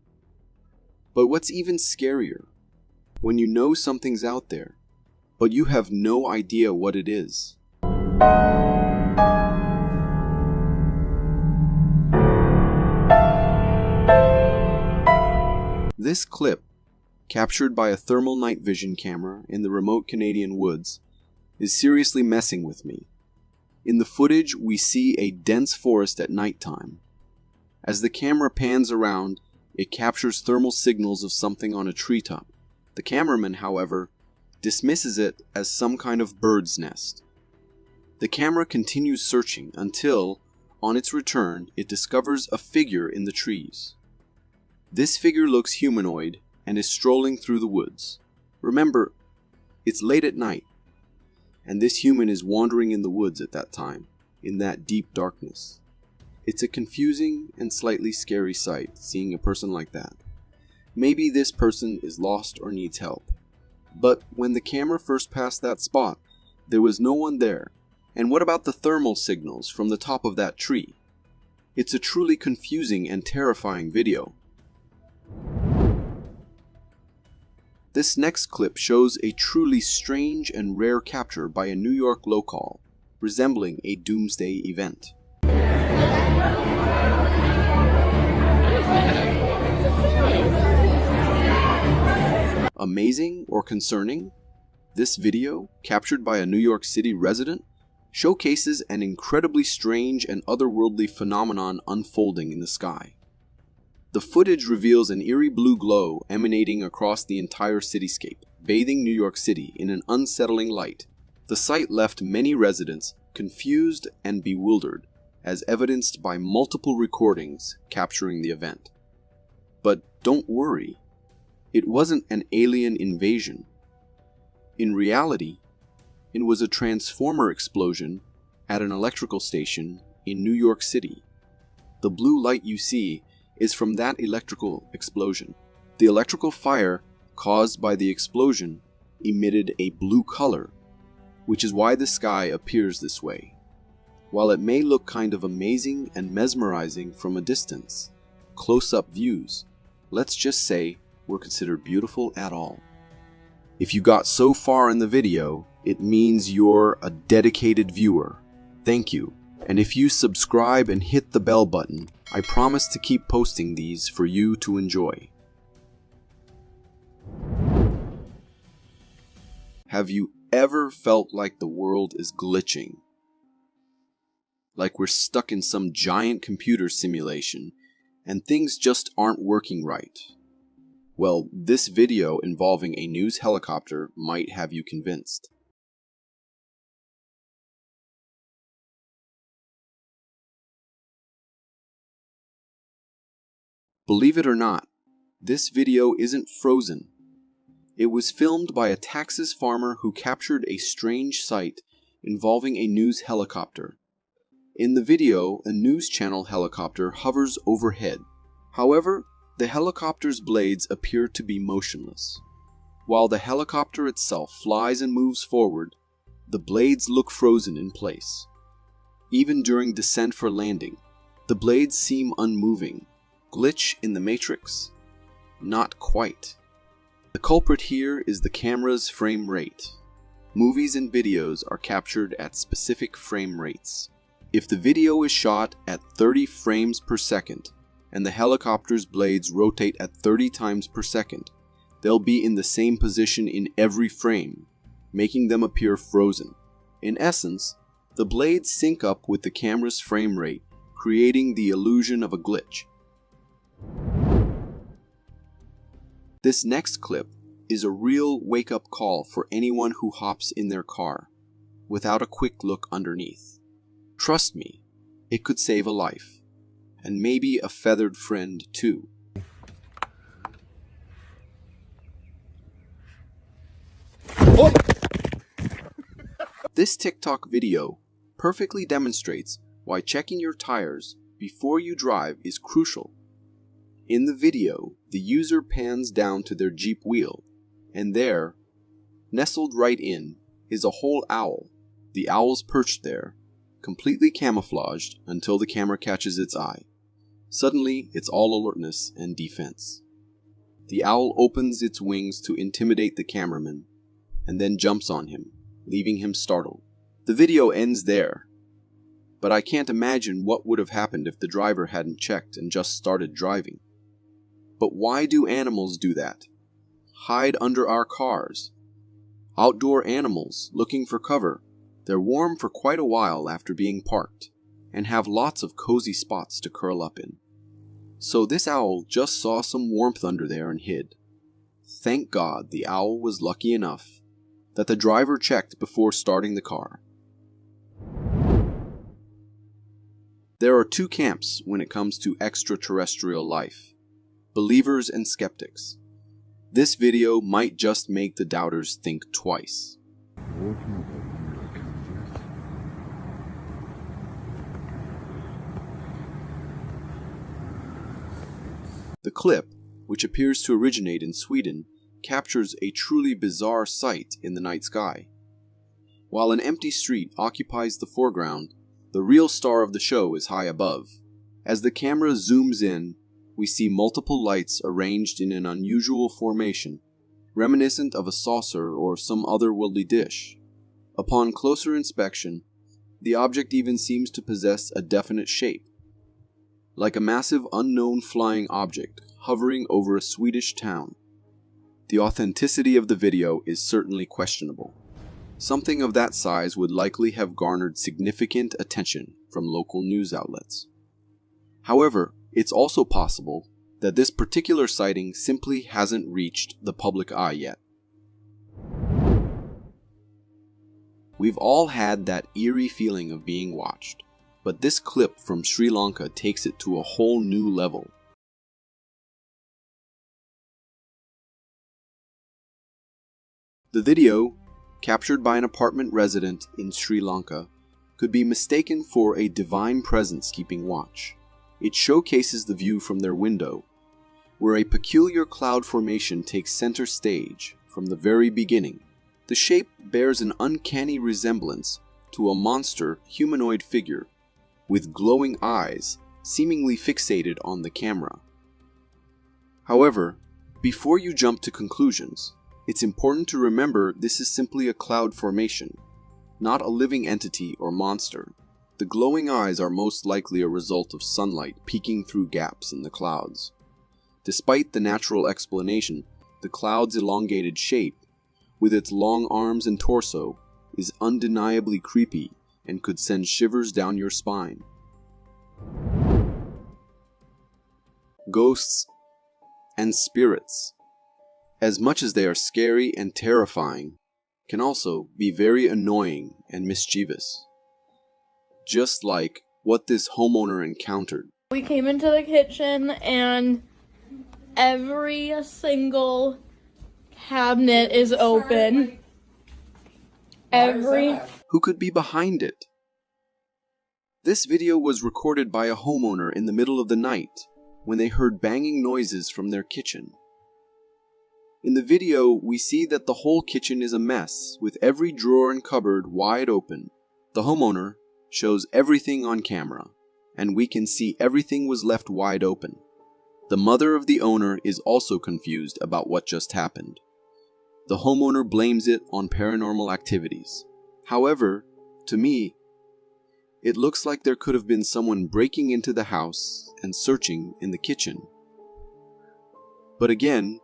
But what's even scarier, when you know something's out there, but you have no idea what it is. This clip, captured by a thermal night vision camera in the remote Canadian woods, is seriously messing with me. In the footage, we see a dense forest at nighttime. As the camera pans around, it captures thermal signals of something on a treetop. The cameraman, however, dismisses it as some kind of bird's nest. The camera continues searching until, on its return, it discovers a figure in the trees. This figure looks humanoid and is strolling through the woods. Remember, it's late at night, and this human is wandering in the woods at that time, in that deep darkness. It's a confusing and slightly scary sight, seeing a person like that. Maybe this person is lost or needs help. But when the camera first passed that spot, there was no one there. And what about the thermal signals from the top of that tree? It's a truly confusing and terrifying video. This next clip shows a truly strange and rare capture by a New York local, resembling a doomsday event. Amazing or concerning? This video, captured by a New York City resident, showcases an incredibly strange and otherworldly phenomenon unfolding in the sky. The footage reveals an eerie blue glow emanating across the entire cityscape, bathing New York City in an unsettling light. The sight left many residents confused and bewildered, as evidenced by multiple recordings capturing the event. But don't worry, it wasn't an alien invasion. In reality, it was a transformer explosion at an electrical station in New York City. The blue light you see is from that electrical explosion. The electrical fire caused by the explosion emitted a blue color, which is why the sky appears this way. While it may look kind of amazing and mesmerizing from a distance, close-up views, let's just say, were considered beautiful at all. If you got so far in the video, it means you're a dedicated viewer. Thank you. And if you subscribe and hit the bell button, I promise to keep posting these for you to enjoy. Have you ever felt like the world is glitching? Like we're stuck in some giant computer simulation and things just aren't working right? Well, this video involving a news helicopter might have you convinced. Believe it or not, this video isn't frozen. It was filmed by a Texas farmer who captured a strange sight involving a news helicopter. In the video, a news channel helicopter hovers overhead. However, the helicopter's blades appear to be motionless. While the helicopter itself flies and moves forward, the blades look frozen in place. Even during descent for landing, the blades seem unmoving. Glitch in the Matrix? Not quite. The culprit here is the camera's frame rate. Movies and videos are captured at specific frame rates. If the video is shot at 30 frames per second, and the helicopter's blades rotate at 30 times per second, they'll be in the same position in every frame, making them appear frozen. In essence, the blades sync up with the camera's frame rate, creating the illusion of a glitch. This next clip is a real wake-up call for anyone who hops in their car without a quick look underneath. Trust me, it could save a life, and maybe a feathered friend too. This TikTok video perfectly demonstrates why checking your tires before you drive is crucial. In the video, the user pans down to their Jeep wheel, and there, nestled right in, is a whole owl. The owl's perched there, completely camouflaged until the camera catches its eye. Suddenly, it's all alertness and defense. The owl opens its wings to intimidate the cameraman, and then jumps on him, leaving him startled. The video ends there, but I can't imagine what would have happened if the driver hadn't checked and just started driving. But why do animals do that? Hide under our cars. Outdoor animals looking for cover. They're warm for quite a while after being parked, and have lots of cozy spots to curl up in. So this owl just saw some warmth under there and hid. Thank God the owl was lucky enough that the driver checked before starting the car. There are two camps when it comes to extraterrestrial life: believers and skeptics. This video might just make the doubters think twice. The clip, which appears to originate in Sweden, captures a truly bizarre sight in the night sky. While an empty street occupies the foreground, the real star of the show is high above. As the camera zooms in, we see multiple lights arranged in an unusual formation, reminiscent of a saucer or some otherworldly dish. Upon closer inspection, the object even seems to possess a definite shape, like a massive unknown flying object hovering over a Swedish town. The authenticity of the video is certainly questionable. Something of that size would likely have garnered significant attention from local news outlets. However, it's also possible that this particular sighting simply hasn't reached the public eye yet. We've all had that eerie feeling of being watched, but this clip from Sri Lanka takes it to a whole new level. The video, captured by an apartment resident in Sri Lanka, could be mistaken for a divine presence keeping watch. It showcases the view from their window, where a peculiar cloud formation takes center stage from the very beginning. The shape bears an uncanny resemblance to a monster humanoid figure with glowing eyes seemingly fixated on the camera. However, before you jump to conclusions, it's important to remember this is simply a cloud formation, not a living entity or monster. The glowing eyes are most likely a result of sunlight peeking through gaps in the clouds. Despite the natural explanation, the cloud's elongated shape, with its long arms and torso, is undeniably creepy and could send shivers down your spine. Ghosts and spirits, as much as they are scary and terrifying, can also be very annoying and mischievous. Just like what this homeowner encountered. We came into the kitchen and every single cabinet is open. Who could be behind it? This video was recorded by a homeowner in the middle of the night when they heard banging noises from their kitchen. In the video, we see that the whole kitchen is a mess, with every drawer and cupboard wide open. The homeowner shows everything on camera, and we can see everything was left wide open. The mother of the owner is also confused about what just happened. The homeowner blames it on paranormal activities. However, to me, it looks like there could have been someone breaking into the house and searching in the kitchen. But again,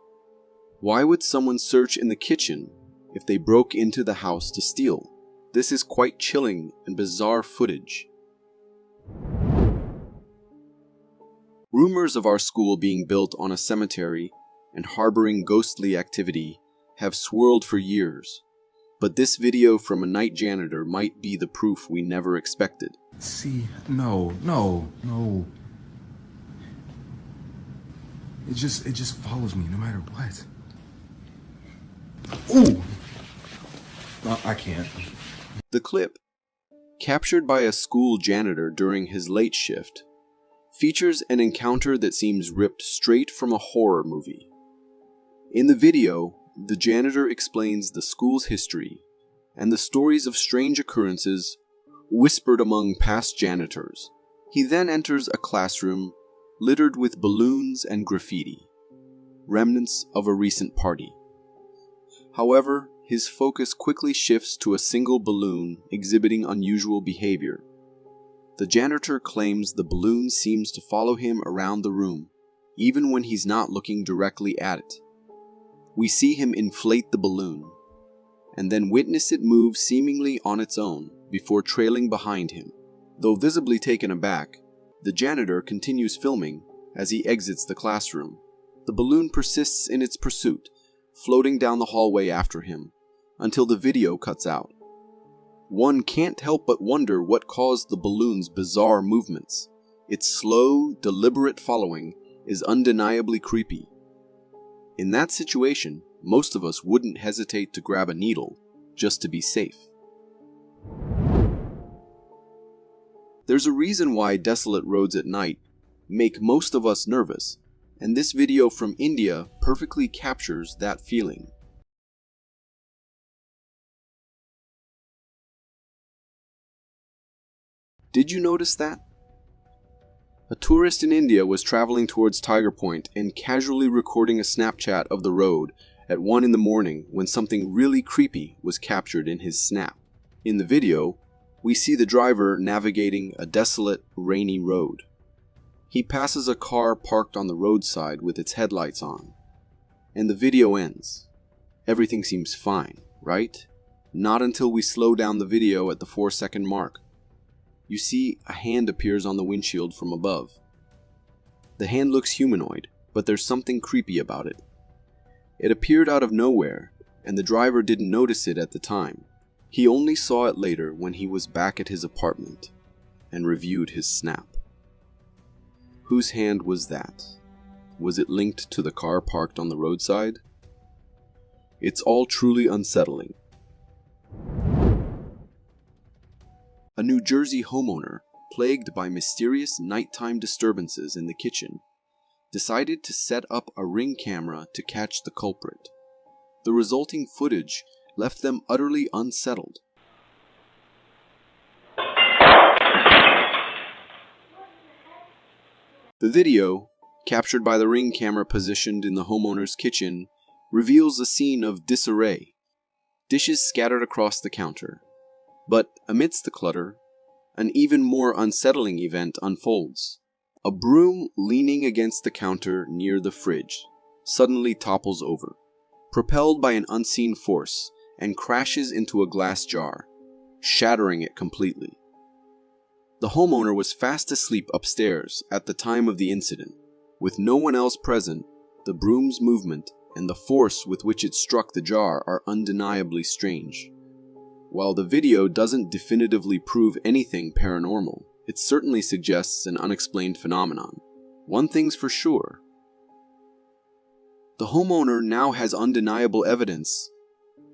why would someone search in the kitchen if they broke into the house to steal? This is quite chilling and bizarre footage. Rumors of our school being built on a cemetery and harboring ghostly activity have swirled for years, but this video from a night janitor might be the proof we never expected. See, no. It just follows me no matter what. Ooh! No, I can't. The clip, captured by a school janitor during his late shift, features an encounter that seems ripped straight from a horror movie. In the video, the janitor explains the school's history and the stories of strange occurrences whispered among past janitors. He then enters a classroom littered with balloons and graffiti, remnants of a recent party. However, his focus quickly shifts to a single balloon exhibiting unusual behavior. The janitor claims the balloon seems to follow him around the room, even when he's not looking directly at it. We see him inflate the balloon, and then witness it move seemingly on its own before trailing behind him. Though visibly taken aback, the janitor continues filming as he exits the classroom. The balloon persists in its pursuit, floating down the hallway after him, until the video cuts out. One can't help but wonder what caused the balloon's bizarre movements. Its slow, deliberate following is undeniably creepy. In that situation, most of us wouldn't hesitate to grab a needle just to be safe. There's a reason why desolate roads at night make most of us nervous, and this video from India perfectly captures that feeling. Did you notice that? A tourist in India was traveling towards Tiger Point and casually recording a Snapchat of the road at 1 in the morning when something really creepy was captured in his snap. In the video, we see the driver navigating a desolate, rainy road. He passes a car parked on the roadside with its headlights on, and the video ends. Everything seems fine, right? Not until we slow down the video at the 4-second mark. You see, a hand appears on the windshield from above. The hand looks humanoid, but there's something creepy about it. It appeared out of nowhere, and the driver didn't notice it at the time. He only saw it later when he was back at his apartment and reviewed his snap. Whose hand was that? Was it linked to the car parked on the roadside? It's all truly unsettling. A New Jersey homeowner, plagued by mysterious nighttime disturbances in the kitchen, decided to set up a Ring camera to catch the culprit. The resulting footage left them utterly unsettled. The video, captured by the Ring camera positioned in the homeowner's kitchen, reveals a scene of disarray. Dishes scattered across the counter. But amidst the clutter, an even more unsettling event unfolds. A broom leaning against the counter near the fridge suddenly topples over, propelled by an unseen force, and crashes into a glass jar, shattering it completely. The homeowner was fast asleep upstairs at the time of the incident. With no one else present, the broom's movement and the force with which it struck the jar are undeniably strange. While the video doesn't definitively prove anything paranormal, it certainly suggests an unexplained phenomenon. One thing's for sure. The homeowner now has undeniable evidence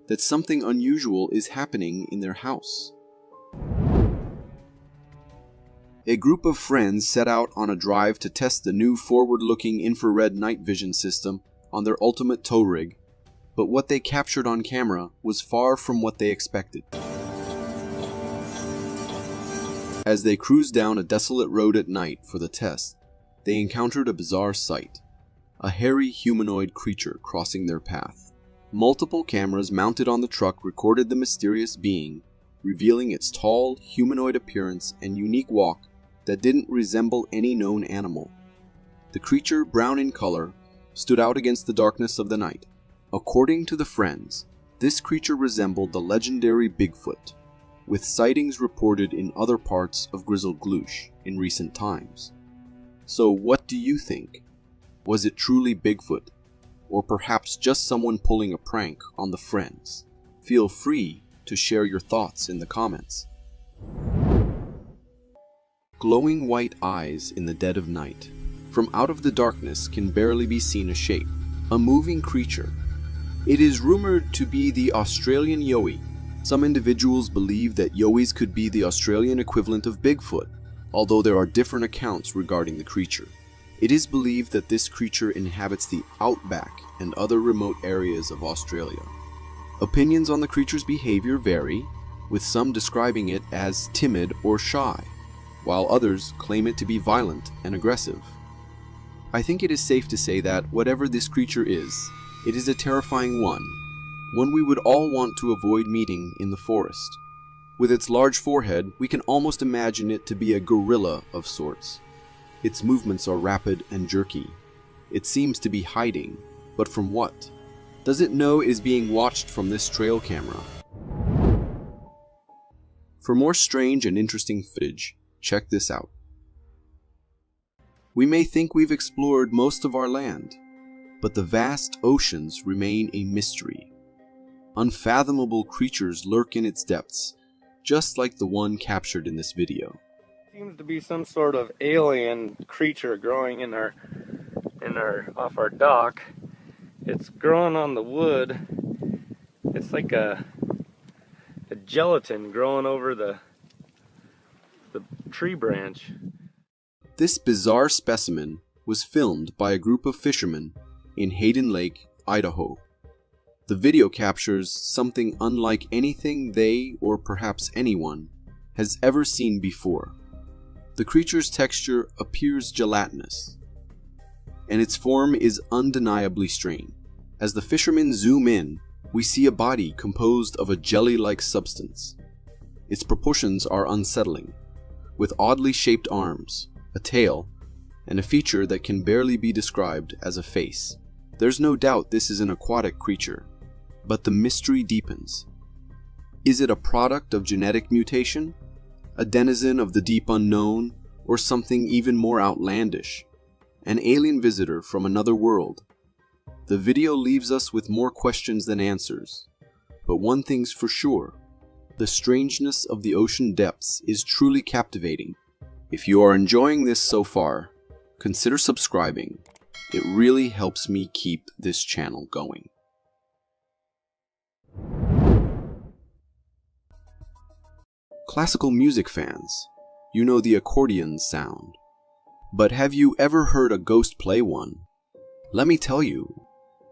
that something unusual is happening in their house. A group of friends set out on a drive to test the new forward-looking infrared night vision system on their ultimate tow rig, but what they captured on camera was far from what they expected. As they cruised down a desolate road at night for the test, they encountered a bizarre sight: a hairy humanoid creature crossing their path. Multiple cameras mounted on the truck recorded the mysterious being, revealing its tall, humanoid appearance and unique walk that didn't resemble any known animal. The creature, brown in color, stood out against the darkness of the night. According to the friends, this creature resembled the legendary Bigfoot, with sightings reported in other parts of Grizzled Gloosh in recent times. So what do you think? Was it truly Bigfoot, or perhaps just someone pulling a prank on the friends? Feel free to share your thoughts in the comments. Glowing white eyes in the dead of night. From out of the darkness can barely be seen a shape, a moving creature. It is rumored to be the Australian Yowie. Some individuals believe that Yowies could be the Australian equivalent of Bigfoot, although there are different accounts regarding the creature. It is believed that this creature inhabits the outback and other remote areas of Australia. Opinions on the creature's behavior vary, with some describing it as timid or shy, while others claim it to be violent and aggressive. I think it is safe to say that whatever this creature is, it is a terrifying one we would all want to avoid meeting in the forest. With its large forehead, we can almost imagine it to be a gorilla of sorts. Its movements are rapid and jerky. It seems to be hiding, but from what? Does it know it is being watched from this trail camera? For more strange and interesting footage, check this out. We may think we've explored most of our land, but the vast oceans remain a mystery. Unfathomable creatures lurk in its depths, just like the one captured in this video. Seems to be some sort of alien creature growing in our off our dock. It's growing on the wood. It's like a gelatin growing over the tree branch. This bizarre specimen was filmed by a group of fishermen in Hayden Lake, Idaho. The video captures something unlike anything they, or perhaps anyone, has ever seen before. The creature's texture appears gelatinous, and its form is undeniably strange. As the fishermen zoom in, we see a body composed of a jelly-like substance. Its proportions are unsettling, with oddly shaped arms, a tail, and a feature that can barely be described as a face. There's no doubt this is an aquatic creature, but the mystery deepens. Is it a product of genetic mutation, a denizen of the deep unknown, or something even more outlandish? An alien visitor from another world? The video leaves us with more questions than answers, but one thing's for sure: the strangeness of the ocean depths is truly captivating. If you are enjoying this so far, consider subscribing. It really helps me keep this channel going. Classical music fans, you know the accordion sound. But have you ever heard a ghost play one? Let me tell you,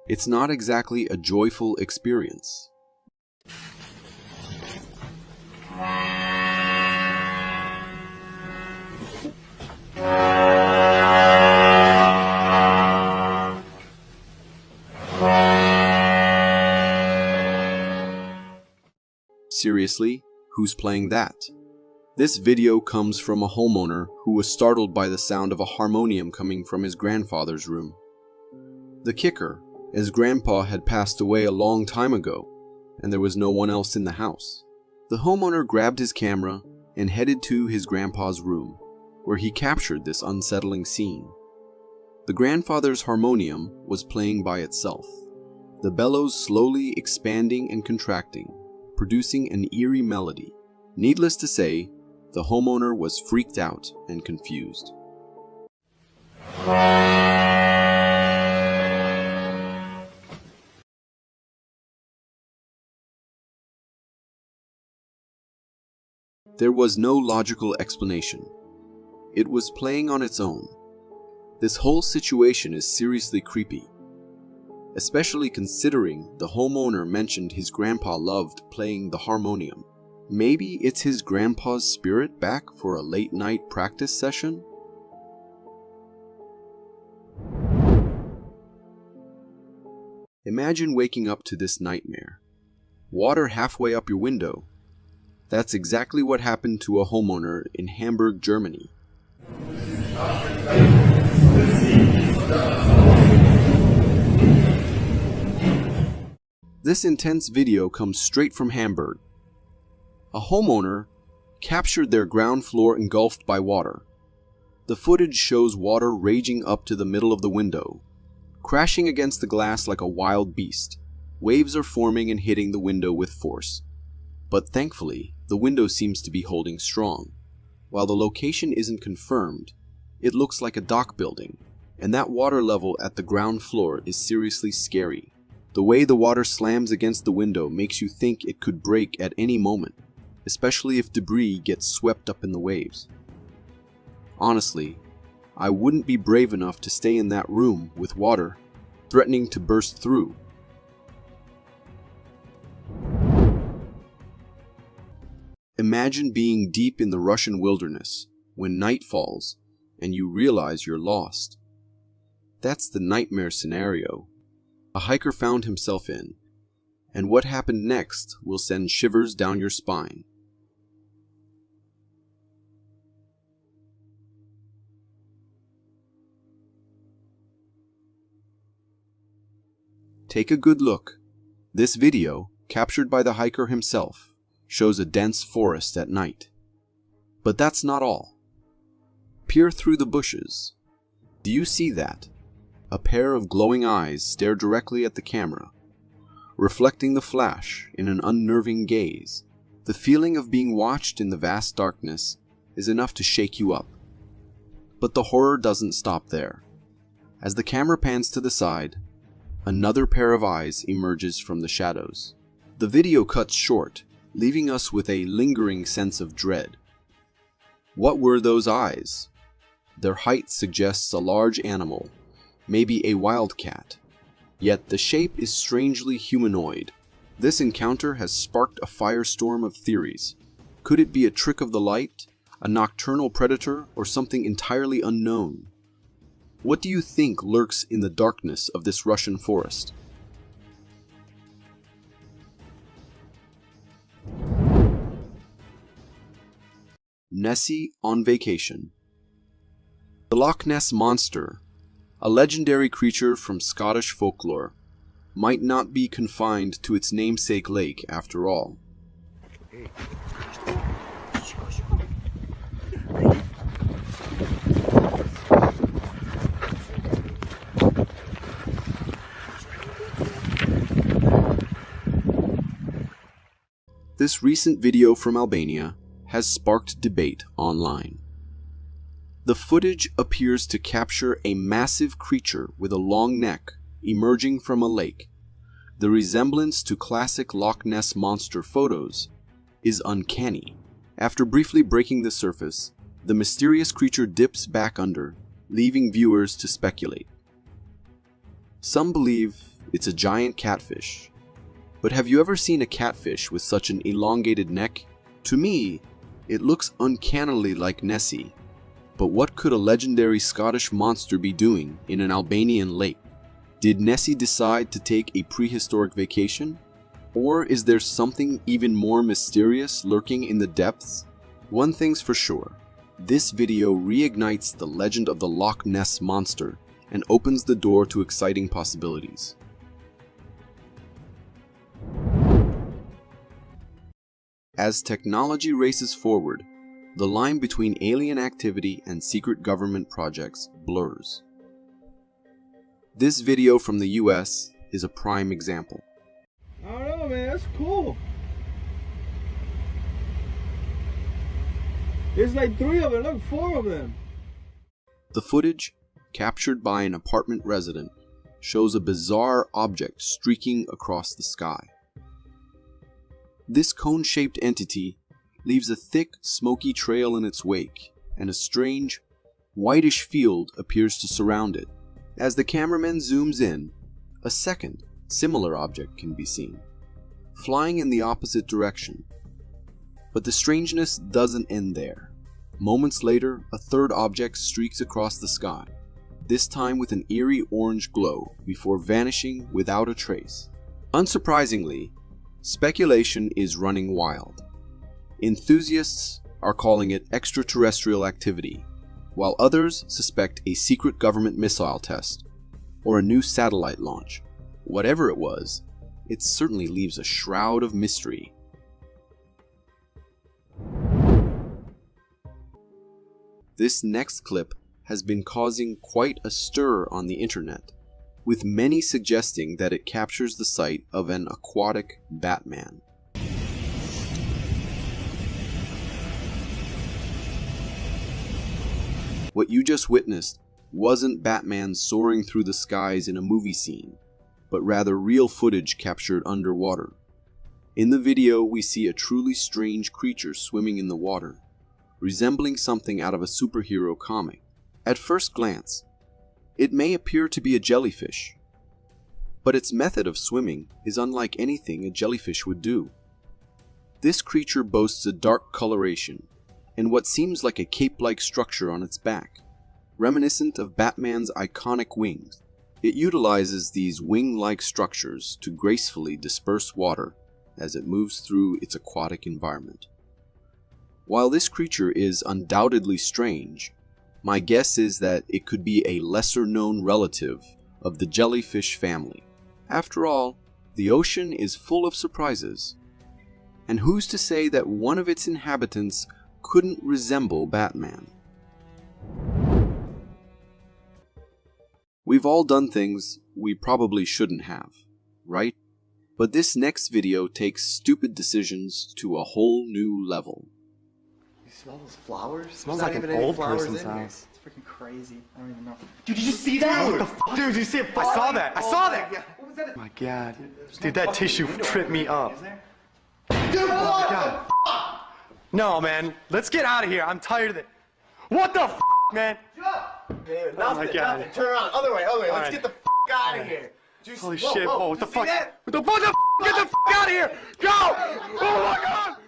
it's not exactly a joyful experience. Seriously, who's playing that? This video comes from a homeowner who was startled by the sound of a harmonium coming from his grandfather's room. The kicker, his grandpa had passed away a long time ago, and there was no one else in the house. The homeowner grabbed his camera and headed to his grandpa's room, where he captured this unsettling scene. The grandfather's harmonium was playing by itself, the bellows slowly expanding and contracting, producing an eerie melody. Needless to say, the homeowner was freaked out and confused. There was no logical explanation. It was playing on its own. This whole situation is seriously creepy, especially considering the homeowner mentioned his grandpa loved playing the harmonium. Maybe it's his grandpa's spirit back for a late-night practice session? Imagine waking up to this nightmare. Water halfway up your window. That's exactly what happened to a homeowner in Hamburg, Germany. This intense video comes straight from Hamburg. A homeowner captured their ground floor engulfed by water. The footage shows water raging up to the middle of the window, crashing against the glass like a wild beast. Waves are forming and hitting the window with force. But thankfully, the window seems to be holding strong. While the location isn't confirmed, it looks like a dock building, and that water level at the ground floor is seriously scary. The way the water slams against the window makes you think it could break at any moment, especially if debris gets swept up in the waves. Honestly, I wouldn't be brave enough to stay in that room with water threatening to burst through. Imagine being deep in the Russian wilderness when night falls and you realize you're lost. That's the nightmare scenario a hiker found himself in, and what happened next will send shivers down your spine. Take a good look. This video, captured by the hiker himself, shows a dense forest at night. But that's not all. Peer through the bushes. Do you see that? A pair of glowing eyes stare directly at the camera, reflecting the flash in an unnerving gaze. The feeling of being watched in the vast darkness is enough to shake you up. But the horror doesn't stop there. As the camera pans to the side, another pair of eyes emerges from the shadows. The video cuts short, leaving us with a lingering sense of dread. What were those eyes? Their height suggests a large animal, maybe a wildcat. Yet the shape is strangely humanoid. This encounter has sparked a firestorm of theories. Could it be a trick of the light, a nocturnal predator, or something entirely unknown? What do you think lurks in the darkness of this Russian forest? Nessie on vacation. The Loch Ness Monster, a legendary creature from Scottish folklore, might not be confined to its namesake lake after all. This recent video from Albania has sparked debate online. The footage appears to capture a massive creature with a long neck emerging from a lake. The resemblance to classic Loch Ness Monster photos is uncanny. After briefly breaking the surface, the mysterious creature dips back under, leaving viewers to speculate. Some believe it's a giant catfish. But have you ever seen a catfish with such an elongated neck? To me, it looks uncannily like Nessie. But what could a legendary Scottish monster be doing in an Albanian lake? Did Nessie decide to take a prehistoric vacation? Or is there something even more mysterious lurking in the depths? One thing's for sure, this video reignites the legend of the Loch Ness Monster and opens the door to exciting possibilities. As technology races forward, the line between alien activity and secret government projects blurs. This video from the US is a prime example. I don't know, man. That's cool. There's like 3 of them. Look, 4 of them. The footage, captured by an apartment resident, shows a bizarre object streaking across the sky. This cone-shaped entity leaves a thick, smoky trail in its wake, and a strange, whitish field appears to surround it. As the cameraman zooms in, a second, similar object can be seen, flying in the opposite direction. But the strangeness doesn't end there. Moments later, a third object streaks across the sky, this time with an eerie orange glow, before vanishing without a trace. Unsurprisingly, speculation is running wild. Enthusiasts are calling it extraterrestrial activity, while others suspect a secret government missile test or a new satellite launch. Whatever it was, it certainly leaves a shroud of mystery. This next clip has been causing quite a stir on the internet, with many suggesting that it captures the sight of an aquatic Batman. What you just witnessed wasn't Batman soaring through the skies in a movie scene, but rather real footage captured underwater. In the video, we see a truly strange creature swimming in the water, resembling something out of a superhero comic. At first glance, it may appear to be a jellyfish, but its method of swimming is unlike anything a jellyfish would do. This creature boasts a dark coloration and what seems like a cape-like structure on its back, reminiscent of Batman's iconic wings. It utilizes these wing-like structures to gracefully disperse water as it moves through its aquatic environment. While this creature is undoubtedly strange, my guess is that it could be a lesser-known relative of the jellyfish family. After all, the ocean is full of surprises, and who's to say that one of its inhabitants couldn't resemble Batman? We've all done things we probably shouldn't have, right? But this next video takes stupid decisions to a whole new level. You smell those flowers? It smells like an old person's house. It's freaking crazy. I don't even know. Dude, did you see that? What the fuck? Dude, you see it? I saw that. I saw that. What was that? Oh my god. Dude, that tissue tripped me up. Dude, what the fuck? No, man. Let's get out of here. I'm tired of it. What the f, man? Dude, oh my god. Nothing. Turn around. Other way. Let's right. get the f out of here. Holy shit. Whoa, what the fuck? That? What the fuck? Get the f out of here. Go! Oh my god!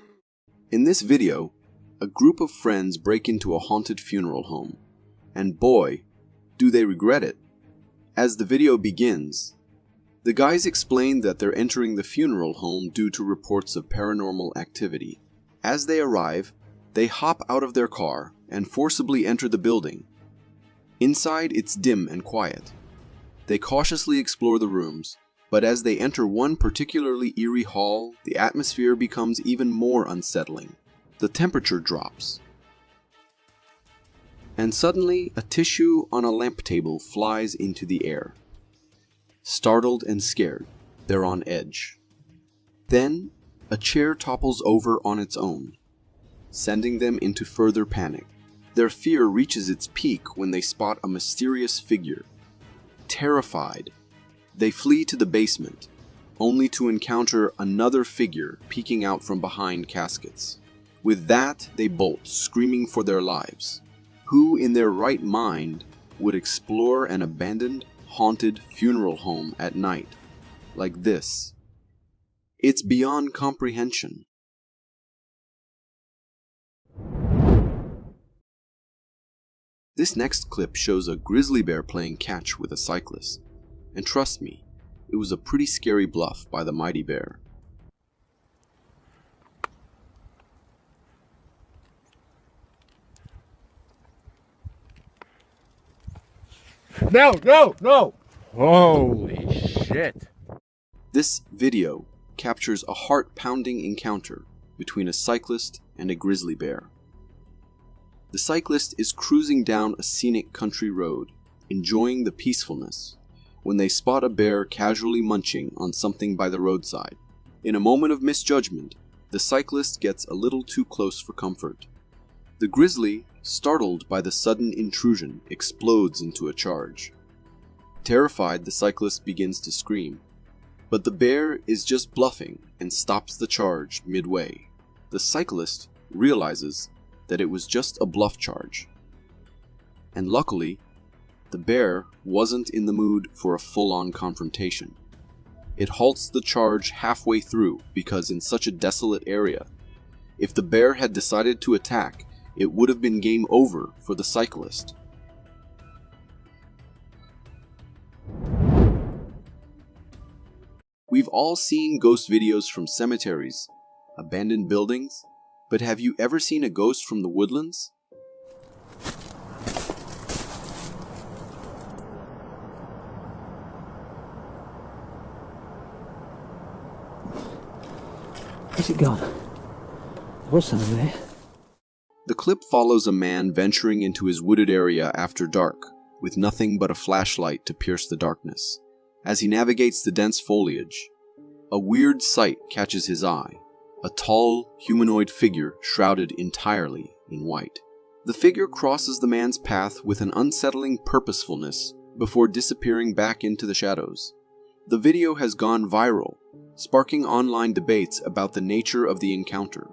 In this video, a group of friends break into a haunted funeral home, and boy, do they regret it. As the video begins, the guys explain that they're entering the funeral home due to reports of paranormal activity. As they arrive, they hop out of their car and forcibly enter the building. Inside, it's dim and quiet. They cautiously explore the rooms, but as they enter one particularly eerie hall, the atmosphere becomes even more unsettling. The temperature drops. And suddenly, a tissue on a lamp table flies into the air. Startled and scared, they're on edge. Then, a chair topples over on its own, sending them into further panic. Their fear reaches its peak when they spot a mysterious figure. Terrified, they flee to the basement, only to encounter another figure peeking out from behind caskets. With that, they bolt, screaming for their lives. Who in their right mind would explore an abandoned, haunted funeral home at night like this? It's beyond comprehension. This next clip shows a grizzly bear playing catch with a cyclist, and trust me, it was a pretty scary bluff by the mighty bear. No, no, no! Holy shit. This video captures a heart-pounding encounter between a cyclist and a grizzly bear. The cyclist is cruising down a scenic country road, enjoying the peacefulness, when they spot a bear casually munching on something by the roadside. In a moment of misjudgment, the cyclist gets a little too close for comfort. The grizzly, startled by the sudden intrusion, explodes into a charge. Terrified, the cyclist begins to scream, but the bear is just bluffing and stops the charge midway. The cyclist realizes that it was just a bluff charge. And luckily, the bear wasn't in the mood for a full-on confrontation. It halts the charge halfway through because in such a desolate area, if the bear had decided to attack, it would have been game over for the cyclist. We've all seen ghost videos from cemeteries, abandoned buildings, but have you ever seen a ghost from the woodlands? Where's it gone? There was something there. The clip follows a man venturing into his wooded area after dark, with nothing but a flashlight to pierce the darkness. As he navigates the dense foliage, a weird sight catches his eye. A tall, humanoid figure shrouded entirely in white. The figure crosses the man's path with an unsettling purposefulness before disappearing back into the shadows. The video has gone viral, sparking online debates about the nature of the encounter.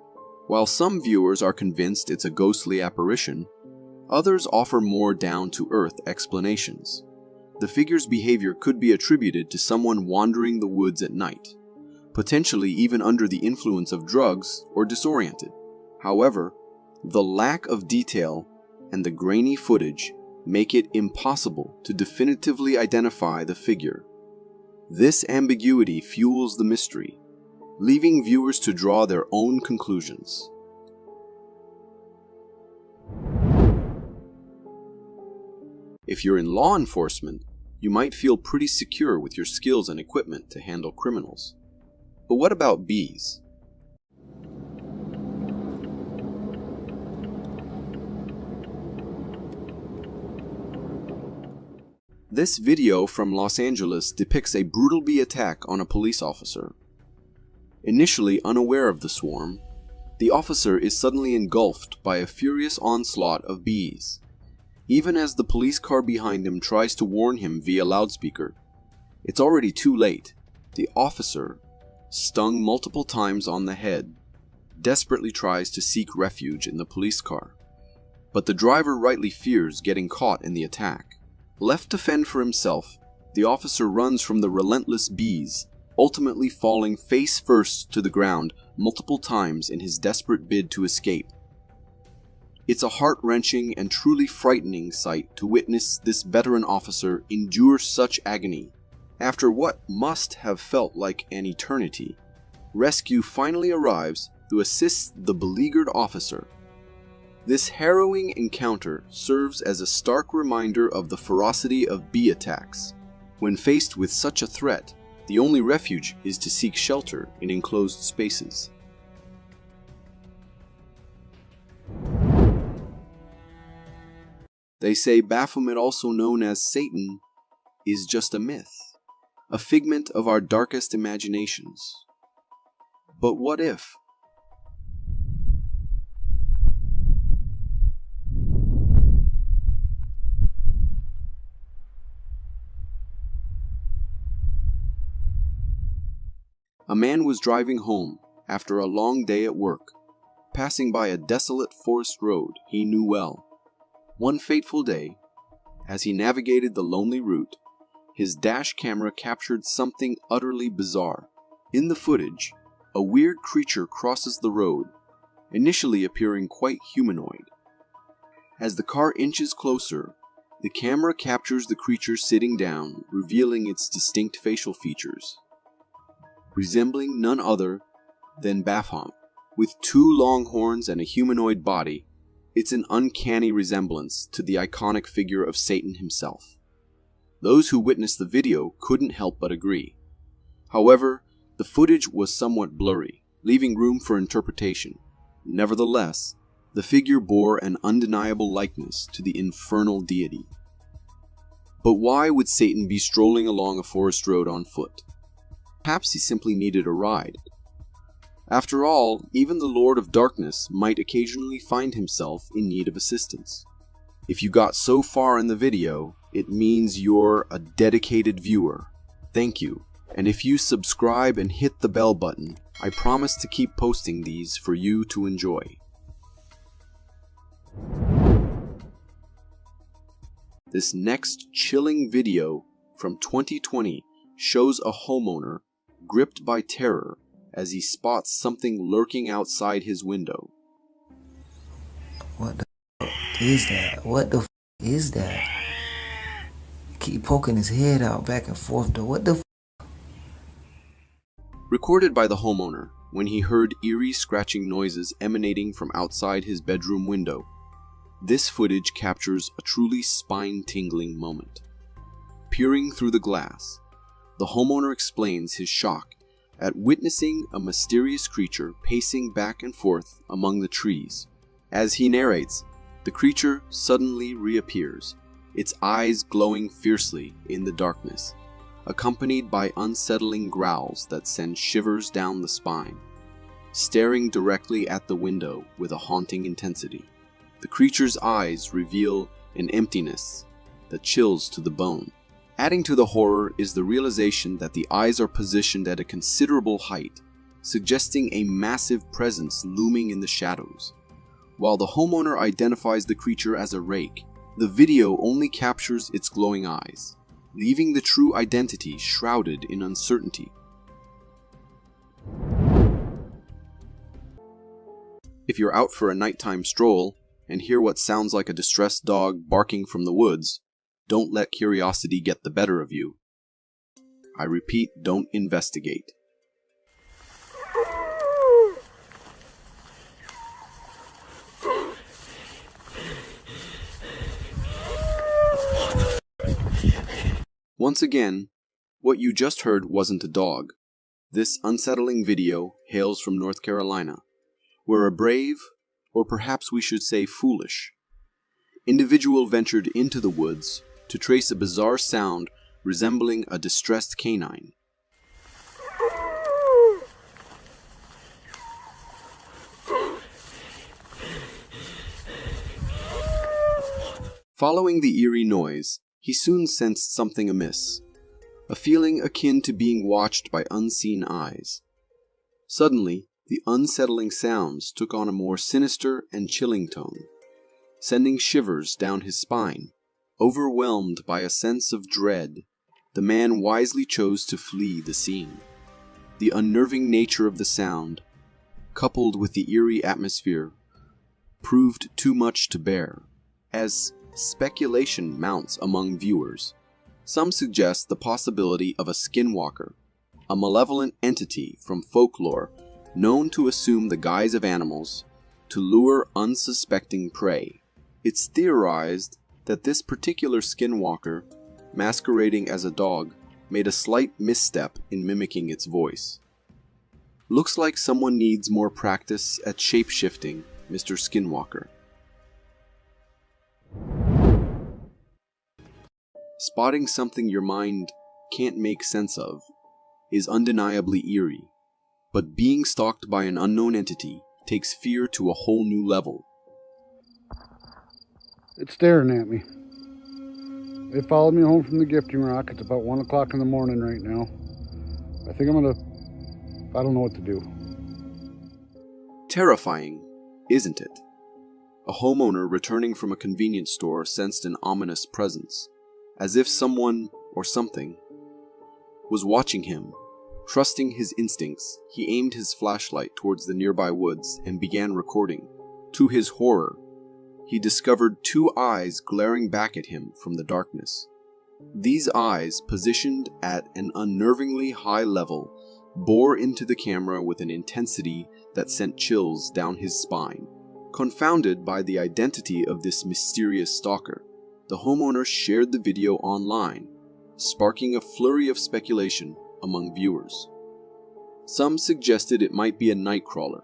While some viewers are convinced it's a ghostly apparition, others offer more down-to-earth explanations. The figure's behavior could be attributed to someone wandering the woods at night, potentially even under the influence of drugs or disoriented. However, the lack of detail and the grainy footage make it impossible to definitively identify the figure. This ambiguity fuels the mystery, leaving viewers to draw their own conclusions. If you're in law enforcement, you might feel pretty secure with your skills and equipment to handle criminals. But what about bees? This video from Los Angeles depicts a brutal bee attack on a police officer. Initially unaware of the swarm, the officer is suddenly engulfed by a furious onslaught of bees. Even as the police car behind him tries to warn him via loudspeaker, it's already too late. The officer, stung multiple times on the head, desperately tries to seek refuge in the police car. But the driver rightly fears getting caught in the attack. Left to fend for himself, the officer runs from the relentless bees, ultimately falling face first to the ground multiple times in his desperate bid to escape. It's a heart-wrenching and truly frightening sight to witness this veteran officer endure such agony. After what must have felt like an eternity, rescue finally arrives to assist the beleaguered officer. This harrowing encounter serves as a stark reminder of the ferocity of bee attacks. When faced with such a threat, the only refuge is to seek shelter in enclosed spaces. They say Baphomet, also known as Satan, is just a myth, a figment of our darkest imaginations. But what if? A man was driving home after a long day at work, passing by a desolate forest road he knew well. One fateful day, as he navigated the lonely route, his dash camera captured something utterly bizarre. In the footage, a weird creature crosses the road, initially appearing quite humanoid. As the car inches closer, the camera captures the creature sitting down, revealing its distinct facial features. Resembling none other than Baphomet. With two long horns and a humanoid body, it's an uncanny resemblance to the iconic figure of Satan himself. Those who witnessed the video couldn't help but agree. However, the footage was somewhat blurry, leaving room for interpretation. Nevertheless, the figure bore an undeniable likeness to the infernal deity. But why would Satan be strolling along a forest road on foot? Perhaps he simply needed a ride. After all, even the Lord of Darkness might occasionally find himself in need of assistance. If you got so far in the video, it means you're a dedicated viewer. Thank you. And if you subscribe and hit the bell button, I promise to keep posting these for you to enjoy. This next chilling video from 2020 shows a homeowner gripped by terror as he spots something lurking outside his window. What the f is that? What the f is that? Keep poking his head out back and forth though. What the f? Recorded by the homeowner when he heard eerie scratching noises emanating from outside his bedroom window. This footage captures a truly spine-tingling moment. Peering through the glass, the homeowner explains his shock at witnessing a mysterious creature pacing back and forth among the trees. As he narrates, the creature suddenly reappears, its eyes glowing fiercely in the darkness, accompanied by unsettling growls that send shivers down the spine. Staring directly at the window with a haunting intensity, the creature's eyes reveal an emptiness that chills to the bone. Adding to the horror is the realization that the eyes are positioned at a considerable height, suggesting a massive presence looming in the shadows. While the homeowner identifies the creature as a rake, the video only captures its glowing eyes, leaving the true identity shrouded in uncertainty. If you're out for a nighttime stroll and hear what sounds like a distressed dog barking from the woods, don't let curiosity get the better of you. I repeat, don't investigate. Once again, what you just heard wasn't a dog. This unsettling video hails from North Carolina, where a brave, or perhaps we should say foolish, individual ventured into the woods to trace a bizarre sound resembling a distressed canine. Following the eerie noise, he soon sensed something amiss, a feeling akin to being watched by unseen eyes. Suddenly, the unsettling sounds took on a more sinister and chilling tone, sending shivers down his spine. Overwhelmed by a sense of dread, the man wisely chose to flee the scene. The unnerving nature of the sound, coupled with the eerie atmosphere, proved too much to bear. As speculation mounts among viewers, some suggest the possibility of a skinwalker, a malevolent entity from folklore known to assume the guise of animals to lure unsuspecting prey. It's theorized that this particular skinwalker, masquerading as a dog, made a slight misstep in mimicking its voice. Looks like someone needs more practice at shape-shifting, Mr. Skinwalker. Spotting something your mind can't make sense of is undeniably eerie, but being stalked by an unknown entity takes fear to a whole new level. It's staring at me. It followed me home from the gifting rock. It's about 1 o'clock in the morning right now. I think I don't know what to do. Terrifying, isn't it? A homeowner returning from a convenience store sensed an ominous presence, as if someone or something was watching him. Trusting his instincts, he aimed his flashlight towards the nearby woods and began recording. To his horror, he discovered 2 eyes glaring back at him from the darkness. These eyes, positioned at an unnervingly high level, bore into the camera with an intensity that sent chills down his spine. Confounded by the identity of this mysterious stalker, the homeowner shared the video online, sparking a flurry of speculation among viewers. Some suggested it might be a nightcrawler.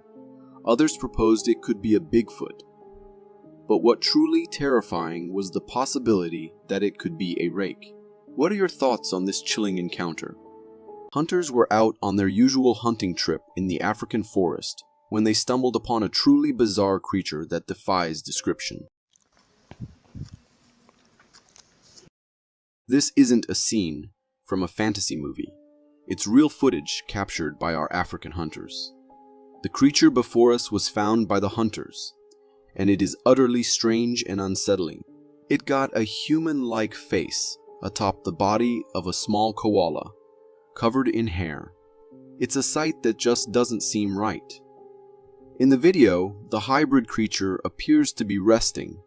Others proposed it could be a Bigfoot. But what truly terrifying was the possibility that it could be a rake. What are your thoughts on this chilling encounter? Hunters were out on their usual hunting trip in the African forest when they stumbled upon a truly bizarre creature that defies description. This isn't a scene from a fantasy movie. It's real footage captured by our African hunters. The creature before us was found by the hunters, and it is utterly strange and unsettling. It got a human-like face atop the body of a small koala, covered in hair. It's a sight that just doesn't seem right. In the video, the hybrid creature appears to be resting,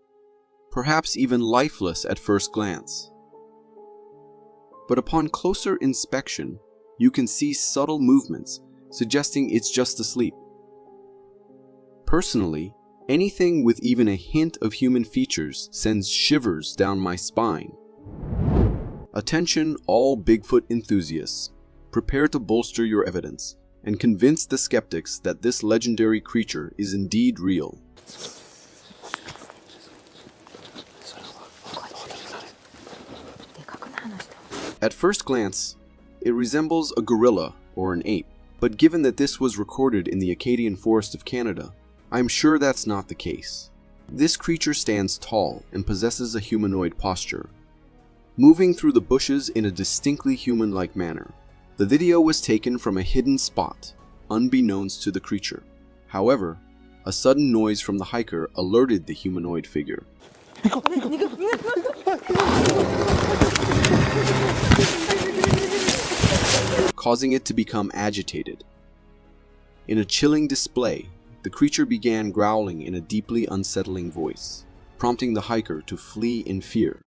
perhaps even lifeless at first glance. But upon closer inspection, you can see subtle movements suggesting it's just asleep. Personally, anything with even a hint of human features sends shivers down my spine. Attention all Bigfoot enthusiasts. Prepare to bolster your evidence and convince the skeptics that this legendary creature is indeed real. At first glance, it resembles a gorilla or an ape, but given that this was recorded in the Acadian forest of Canada, I'm sure that's not the case. This creature stands tall and possesses a humanoid posture, moving through the bushes in a distinctly human-like manner. The video was taken from a hidden spot, unbeknownst to the creature. However, a sudden noise from the hiker alerted the humanoid figure. Causing it to become agitated. In a chilling display, the creature began growling in a deeply unsettling voice, prompting the hiker to flee in fear.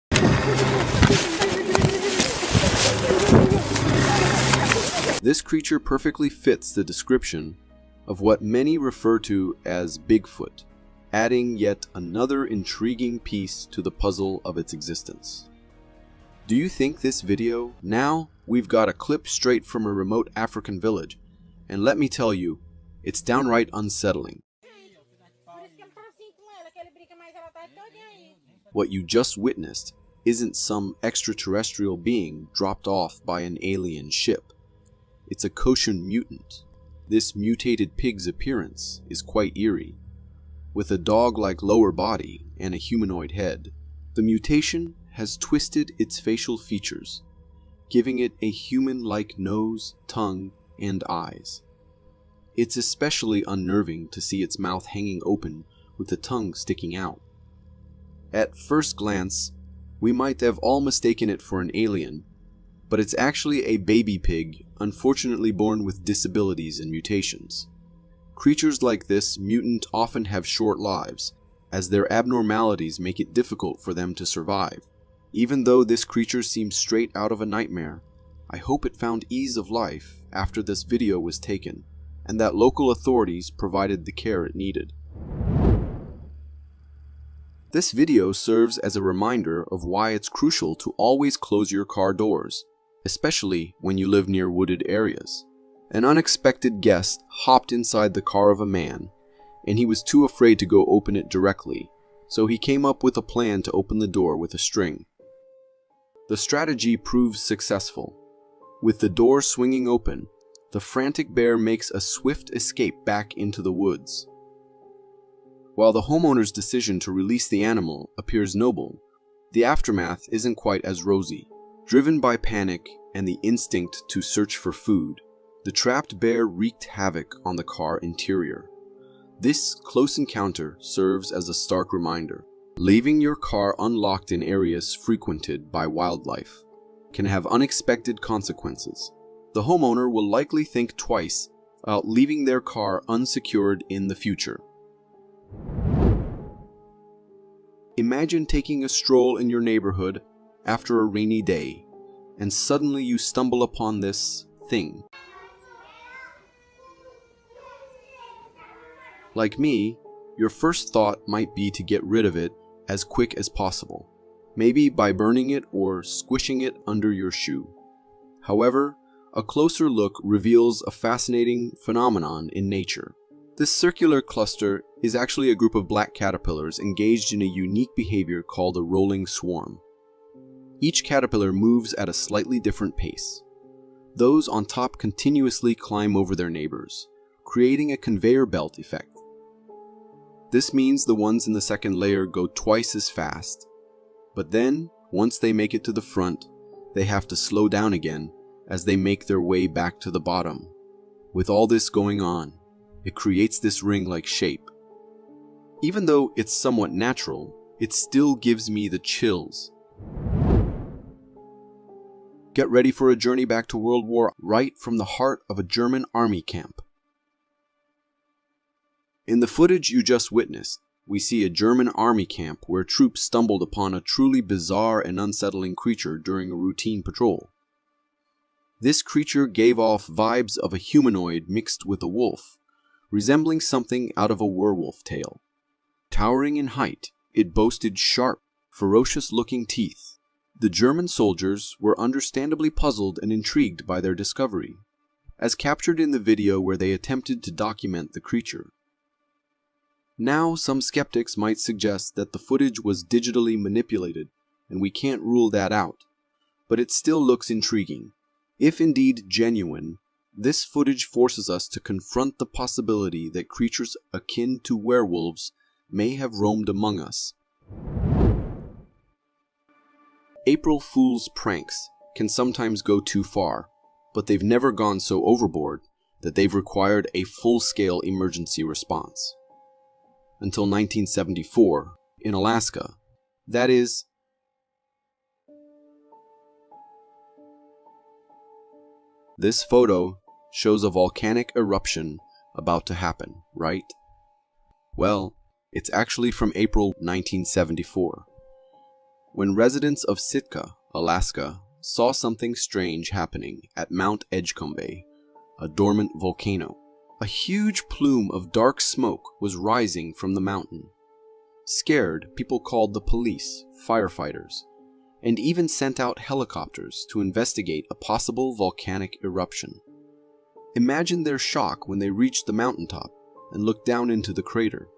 This creature perfectly fits the description of what many refer to as Bigfoot, adding yet another intriguing piece to the puzzle of its existence. Do you think this video? Now we've got a clip straight from a remote African village, and let me tell you, it's downright unsettling. What you just witnessed isn't some extraterrestrial being dropped off by an alien ship. It's a Caine mutant. This mutated pig's appearance is quite eerie, with a dog-like lower body and a humanoid head. The mutation has twisted its facial features, giving it a human-like nose, tongue, and eyes. It's especially unnerving to see its mouth hanging open with the tongue sticking out. At first glance, we might have all mistaken it for an alien, but it's actually a baby pig, unfortunately born with disabilities and mutations. Creatures like this mutant often have short lives, as their abnormalities make it difficult for them to survive. Even though this creature seems straight out of a nightmare, I hope it found ease of life after this video was taken, and that local authorities provided the care it needed. This video serves as a reminder of why it's crucial to always close your car doors, especially when you live near wooded areas. An unexpected guest hopped inside the car of a man, and he was too afraid to go open it directly, so he came up with a plan to open the door with a string. The strategy proves successful. With the door swinging open, the frantic bear makes a swift escape back into the woods. While the homeowner's decision to release the animal appears noble, the aftermath isn't quite as rosy. Driven by panic and the instinct to search for food, the trapped bear wreaked havoc on the car interior. This close encounter serves as a stark reminder. Leaving your car unlocked in areas frequented by wildlife can have unexpected consequences. The homeowner will likely think twice about leaving their car unsecured in the future. Imagine taking a stroll in your neighborhood after a rainy day, and suddenly you stumble upon this thing. Like me, your first thought might be to get rid of it as quick as possible, maybe by burning it or squishing it under your shoe. However, a closer look reveals a fascinating phenomenon in nature. This circular cluster is actually a group of black caterpillars engaged in a unique behavior called a rolling swarm. Each caterpillar moves at a slightly different pace. Those on top continuously climb over their neighbors, creating a conveyor belt effect. This means the ones in the second layer go twice as fast. But then, once they make it to the front, they have to slow down again as they make their way back to the bottom. With all this going on, it creates this ring-like shape. Even though it's somewhat natural, it still gives me the chills. Get ready for a journey back to World War right from the heart of a German army camp. In the footage you just witnessed, we see a German army camp where troops stumbled upon a truly bizarre and unsettling creature during a routine patrol. This creature gave off vibes of a humanoid mixed with a wolf, resembling something out of a werewolf tale. Towering in height, it boasted sharp, ferocious-looking teeth. The German soldiers were understandably puzzled and intrigued by their discovery, as captured in the video where they attempted to document the creature. Now, some skeptics might suggest that the footage was digitally manipulated, and we can't rule that out, but it still looks intriguing. If indeed genuine, this footage forces us to confront the possibility that creatures akin to werewolves may have roamed among us. April Fool's pranks can sometimes go too far, but they've never gone so overboard that they've required a full-scale emergency response. Until 1974, in Alaska. That is, this photo shows a volcanic eruption about to happen, right? Well, it's actually from April 1974, when residents of Sitka, Alaska, saw something strange happening at Mount Edgecumbe, a dormant volcano. A huge plume of dark smoke was rising from the mountain. Scared, people called the police, firefighters, and even sent out helicopters to investigate a possible volcanic eruption. Imagine their shock when they reached the mountaintop and looked down into the crater.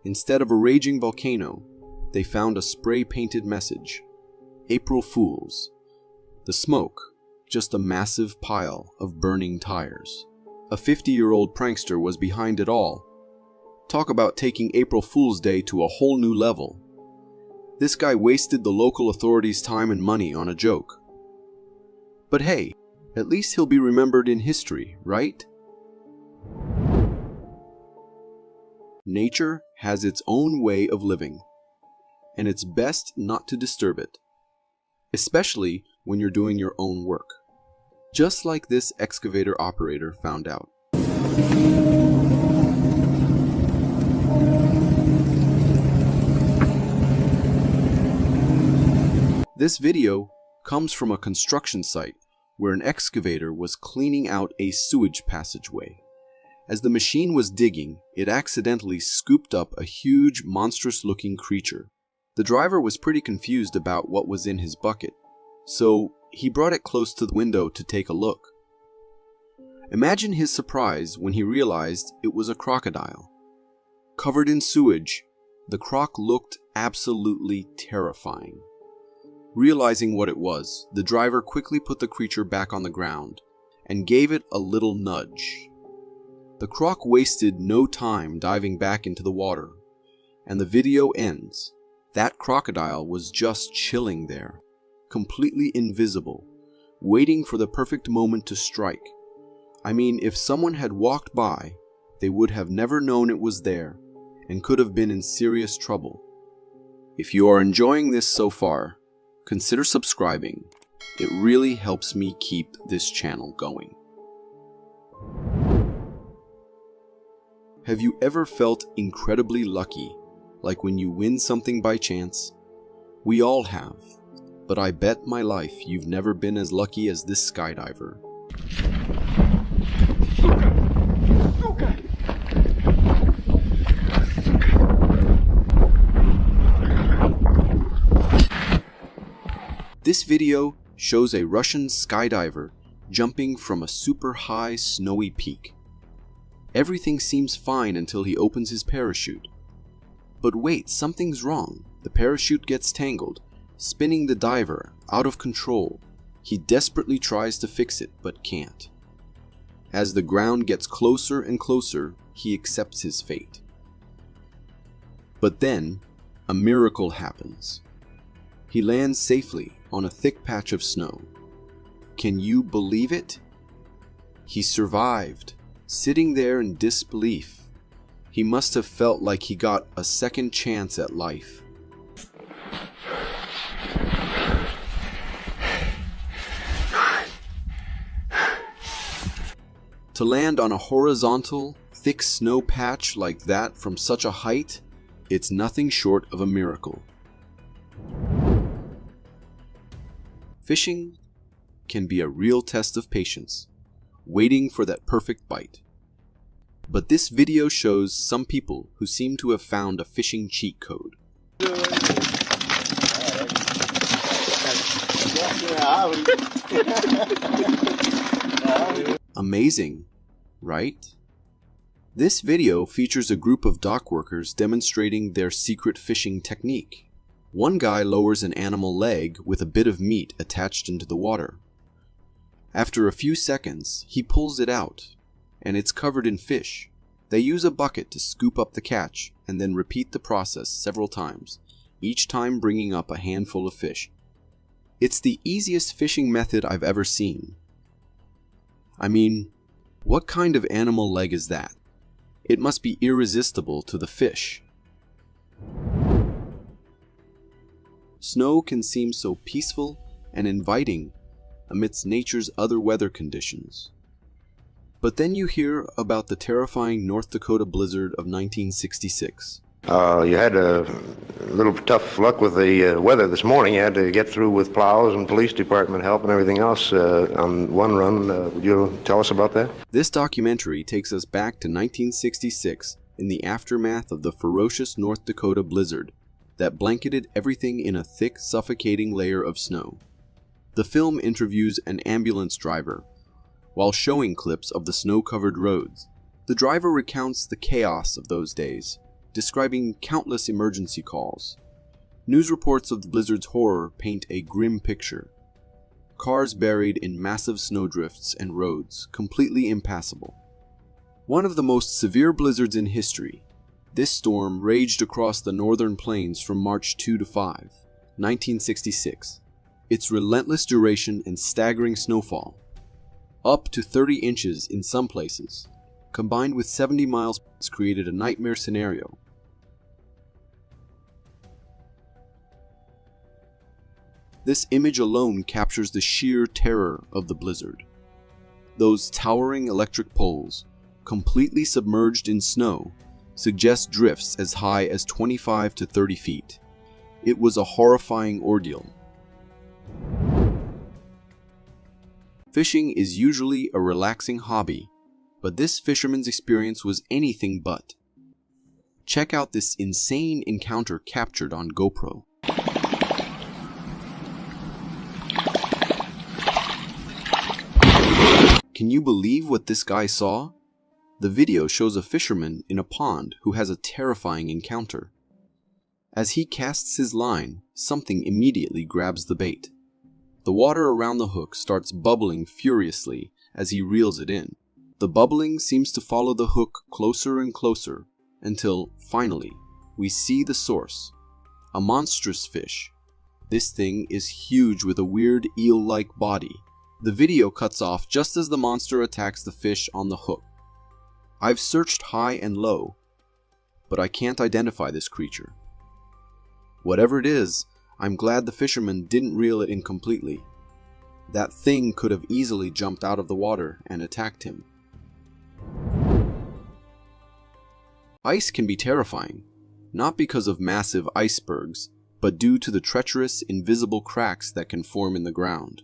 Instead of a raging volcano, they found a spray-painted message: April Fools. The smoke, just a massive pile of burning tires. A 50-year-old prankster was behind it all. Talk about taking April Fool's Day to a whole new level. This guy wasted the local authorities' time and money on a joke. But hey, at least he'll be remembered in history, right? Nature has its own way of living, and it's best not to disturb it, especially when you're doing your own work. Just like this excavator operator found out. This video comes from a construction site where an excavator was cleaning out a sewage passageway. As the machine was digging, it accidentally scooped up a huge, monstrous-looking creature. The driver was pretty confused about what was in his bucket, so he brought it close to the window to take a look. Imagine his surprise when he realized it was a crocodile. Covered in sewage, the croc looked absolutely terrifying. Realizing what it was, the driver quickly put the creature back on the ground and gave it a little nudge. The croc wasted no time diving back into the water, and the video ends. That crocodile was just chilling there, completely invisible, waiting for the perfect moment to strike. I mean, if someone had walked by, they would have never known it was there and could have been in serious trouble. If you are enjoying this so far, consider subscribing. It really helps me keep this channel going. Have you ever felt incredibly lucky, like when you win something by chance? We all have, but I bet my life you've never been as lucky as this skydiver. This video shows a Russian skydiver jumping from a super high snowy peak. Everything seems fine until he opens his parachute. But wait, something's wrong. The parachute gets tangled, spinning the diver out of control. He desperately tries to fix it, but can't. As the ground gets closer and closer, he accepts his fate. But then, a miracle happens. He lands safely on a thick patch of snow. Can you believe it? He survived, sitting there in disbelief. He must have felt like he got a second chance at life. To land on a horizontal, thick snow patch like that from such a height, it's nothing short of a miracle. Fishing can be a real test of patience, waiting for that perfect bite. But this video shows some people who seem to have found a fishing cheat code. Amazing, right? This video features a group of dock workers demonstrating their secret fishing technique. One guy lowers an animal leg with a bit of meat attached into the water. After a few seconds, he pulls it out, and it's covered in fish. They use a bucket to scoop up the catch, and then repeat the process several times, each time bringing up a handful of fish. It's the easiest fishing method I've ever seen. I mean, what kind of animal leg is that? It must be irresistible to the fish. Snow can seem so peaceful and inviting amidst nature's other weather conditions. But then you hear about the terrifying North Dakota blizzard of 1966. You had a little tough luck with the weather this morning. You had to get through with plows and police department help and everything else on one run. Would you tell us about that? This documentary takes us back to 1966 in the aftermath of the ferocious North Dakota blizzard that blanketed everything in a thick, suffocating layer of snow. The film interviews an ambulance driver. While showing clips of the snow-covered roads, the driver recounts the chaos of those days, describing countless emergency calls. News reports of the blizzard's horror paint a grim picture. Cars buried in massive snowdrifts and roads, completely impassable. One of the most severe blizzards in history, this storm raged across the northern plains from March 2 to 5, 1966. Its relentless duration and staggering snowfall, up to 30 inches in some places, combined with 70 miles, created a nightmare scenario. This image alone captures the sheer terror of the blizzard. Those towering electric poles, completely submerged in snow, suggest drifts as high as 25 to 30 feet. It was a horrifying ordeal. Fishing is usually a relaxing hobby, But this fisherman's experience was anything but. Check out this insane encounter captured on GoPro. Can you believe what this guy saw? The video shows a fisherman in a pond who has a terrifying encounter. As he casts his line, something immediately grabs the bait. The water around the hook starts bubbling furiously as he reels it in. The bubbling seems to follow the hook closer and closer until, finally, we see the source. A monstrous fish. This thing is huge with a weird eel-like body. The video cuts off just as the monster attacks the fish on the hook. I've searched high and low, but I can't identify this creature. Whatever it is, I'm glad the fisherman didn't reel it in completely. That thing could have easily jumped out of the water and attacked him. Ice can be terrifying, not because of massive icebergs, but due to the treacherous, invisible cracks that can form in the ground.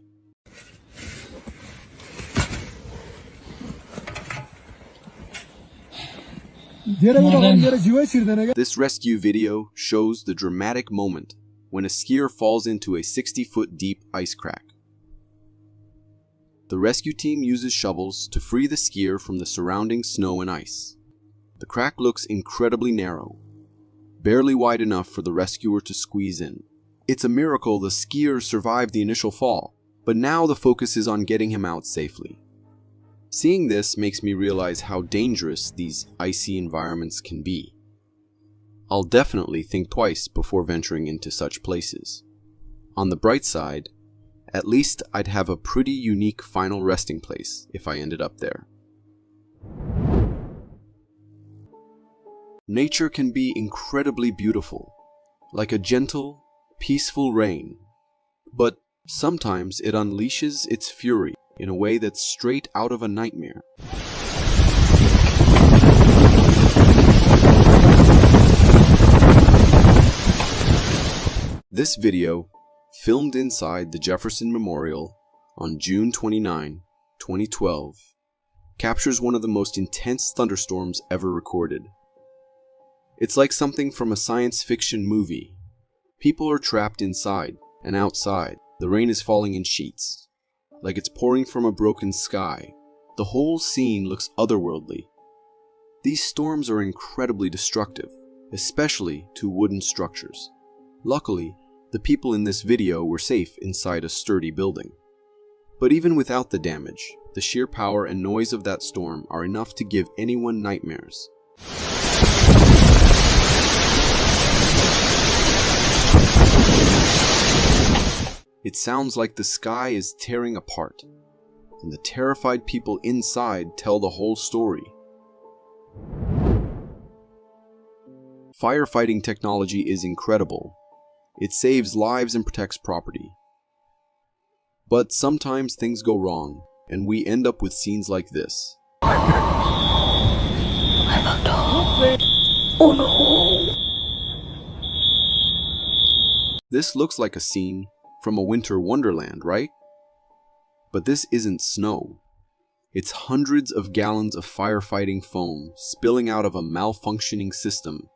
This rescue video shows the dramatic moment when a skier falls into a 60-foot deep ice crack. The rescue team uses shovels to free the skier from the surrounding snow and ice. The crack looks incredibly narrow, barely wide enough for the rescuer to squeeze in. It's a miracle the skier survived the initial fall, but now the focus is on getting him out safely. Seeing this makes me realize how dangerous these icy environments can be. I'll definitely think twice before venturing into such places. On the bright side, at least I'd have a pretty unique final resting place if I ended up there. Nature can be incredibly beautiful, like a gentle, peaceful rain, but sometimes it unleashes its fury in a way that's straight out of a nightmare. This video, filmed inside the Jefferson Memorial on June 29, 2012, captures one of the most intense thunderstorms ever recorded. It's like something from a science fiction movie. People are trapped inside, and outside, the rain is falling in sheets, like it's pouring from a broken sky. The whole scene looks otherworldly. These storms are incredibly destructive, especially to wooden structures. Luckily, the people in this video were safe inside a sturdy building. But even without the damage, the sheer power and noise of that storm are enough to give anyone nightmares. It sounds like the sky is tearing apart, and the terrified people inside tell the whole story. Firefighting technology is incredible. It saves lives and protects property. But sometimes things go wrong, and we end up with scenes like this. Oh no! This looks like a scene from a winter wonderland, right? But this isn't snow. It's hundreds of gallons of firefighting foam spilling out of a malfunctioning system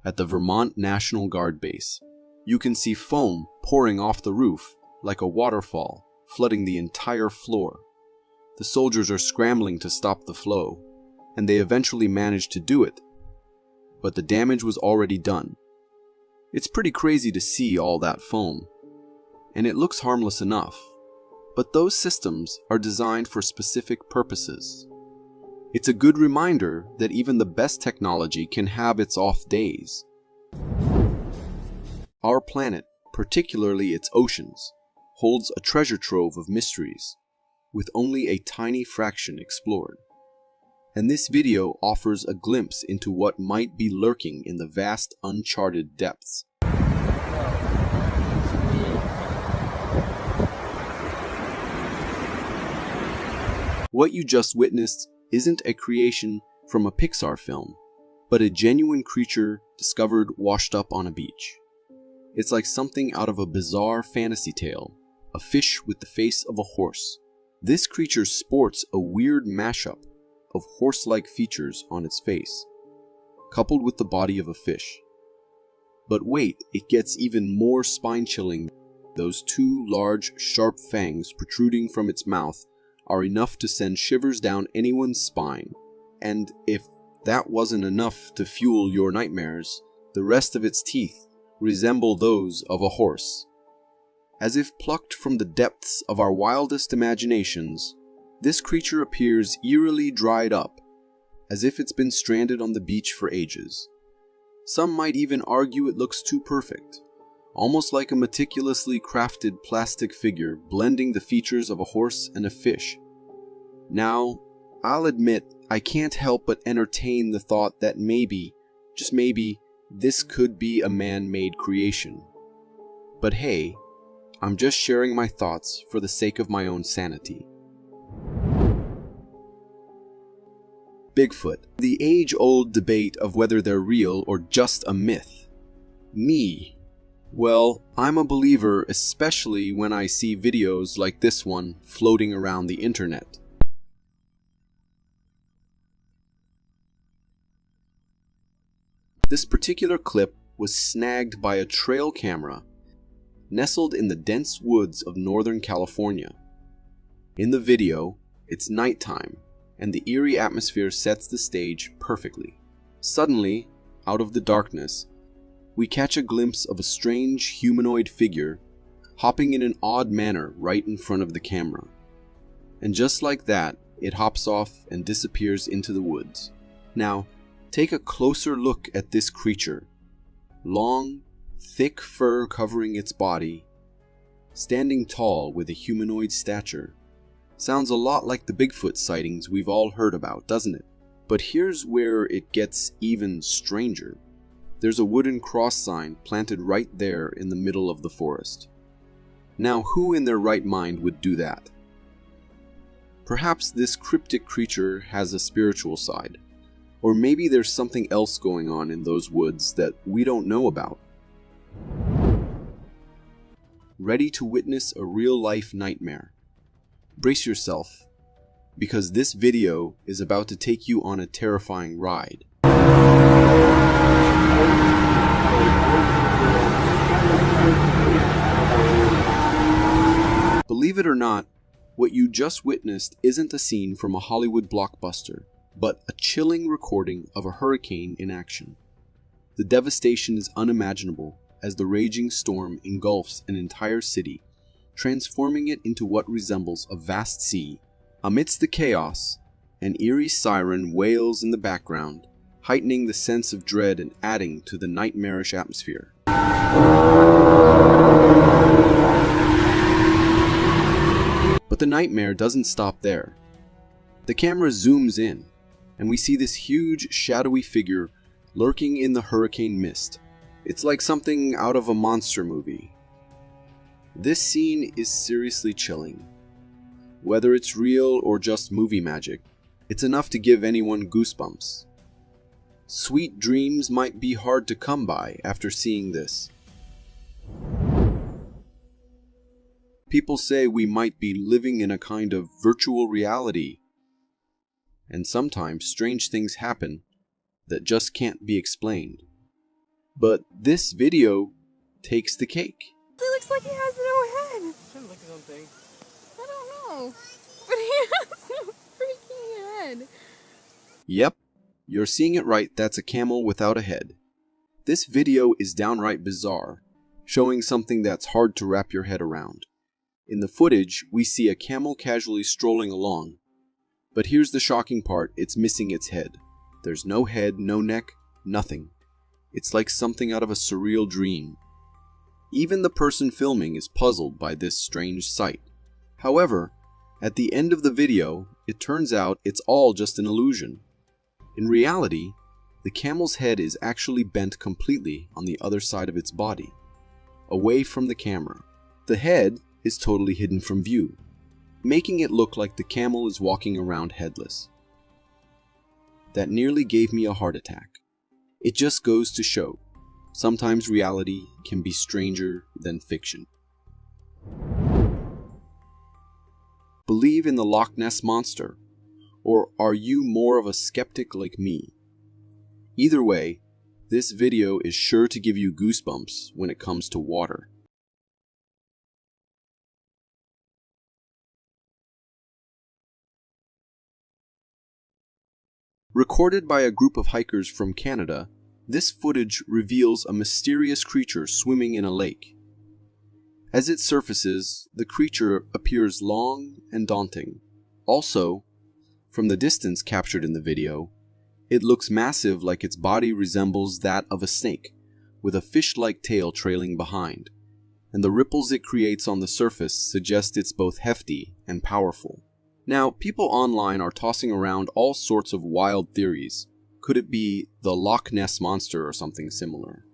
at the Vermont National Guard base. You can see foam pouring off the roof like a waterfall, flooding the entire floor. The soldiers are scrambling to stop the flow, and they eventually manage to do it. But the damage was already done. It's pretty crazy to see all that foam, and it looks harmless enough, but those systems are designed for specific purposes. It's a good reminder that even the best technology can have its off days. Our planet, particularly its oceans, holds a treasure trove of mysteries, with only a tiny fraction explored. And this video offers a glimpse into what might be lurking in the vast uncharted depths. What you just witnessed isn't a creation from a Pixar film, but a genuine creature discovered washed up on a beach. It's like something out of a bizarre fantasy tale, a fish with the face of a horse. This creature sports a weird mashup of horse-like features on its face, coupled with the body of a fish. But wait, it gets even more spine-chilling. Those two large, sharp fangs protruding from its mouth are enough to send shivers down anyone's spine. And if that wasn't enough to fuel your nightmares, the rest of its teeth resemble those of a horse. As if plucked from the depths of our wildest imaginations, this creature appears eerily dried up, as if it's been stranded on the beach for ages. Some might even argue it looks too perfect, almost like a meticulously crafted plastic figure blending the features of a horse and a fish. Now, I'll admit I can't help but entertain the thought that maybe, just maybe, this could be a man-made creation. But hey, I'm just sharing my thoughts for the sake of my own sanity. Bigfoot, the age-old debate of whether they're real or just a myth. Me, well, I'm a believer, especially when I see videos like this one floating around the internet. This particular clip was snagged by a trail camera nestled in the dense woods of Northern California. In the video, it's nighttime, and the eerie atmosphere sets the stage perfectly. Suddenly, out of the darkness, we catch a glimpse of a strange humanoid figure hopping in an odd manner right in front of the camera. And just like that, it hops off and disappears into the woods. Now, take a closer look at this creature. Long, thick fur covering its body, standing tall with a humanoid stature. Sounds a lot like the Bigfoot sightings we've all heard about, doesn't it? But here's where it gets even stranger. There's a wooden cross sign planted right there in the middle of the forest. Now, who in their right mind would do that? Perhaps this cryptic creature has a spiritual side. Or maybe there's something else going on in those woods that we don't know about. Ready to witness a real-life nightmare? Brace yourself, because this video is about to take you on a terrifying ride. Believe it or not, what you just witnessed isn't a scene from a Hollywood blockbuster, but a chilling recording of a hurricane in action. The devastation is unimaginable as the raging storm engulfs an entire city, transforming it into what resembles a vast sea. Amidst the chaos, an eerie siren wails in the background, heightening the sense of dread and adding to the nightmarish atmosphere. But the nightmare doesn't stop there. The camera zooms in, and we see this huge, shadowy figure lurking in the hurricane mist. It's like something out of a monster movie. This scene is seriously chilling. Whether it's real or just movie magic, it's enough to give anyone goosebumps. Sweet dreams might be hard to come by after seeing this. People say we might be living in a kind of virtual reality, and sometimes strange things happen that just can't be explained. But this video takes the cake. He looks like he has no head. Shouldn't look at something. I don't know. But he has no freaking head. Yep, you're seeing it right, that's a camel without a head. This video is downright bizarre, showing something that's hard to wrap your head around. In the footage, we see a camel casually strolling along. But here's the shocking part, it's missing its head. There's no head, no neck, nothing. It's like something out of a surreal dream. Even the person filming is puzzled by this strange sight. However, at the end of the video, it turns out it's all just an illusion. In reality, the camel's head is actually bent completely on the other side of its body, away from the camera. The head is totally hidden from view, making it look like the camel is walking around headless. That nearly gave me a heart attack. It just goes to show, sometimes reality can be stranger than fiction. Believe in the Loch Ness Monster, Or are you more of a skeptic like me? Either way, this video is sure to give you goosebumps when it comes to water. Recorded by a group of hikers from Canada, this footage reveals a mysterious creature swimming in a lake. As it surfaces, the creature appears long and daunting. Also, from the distance captured in the video, it looks massive, like its body resembles that of a snake, with a fish-like tail trailing behind, and the ripples it creates on the surface suggest it's both hefty and powerful. Now, people online are tossing around all sorts of wild theories. Could it be the Loch Ness Monster or something similar?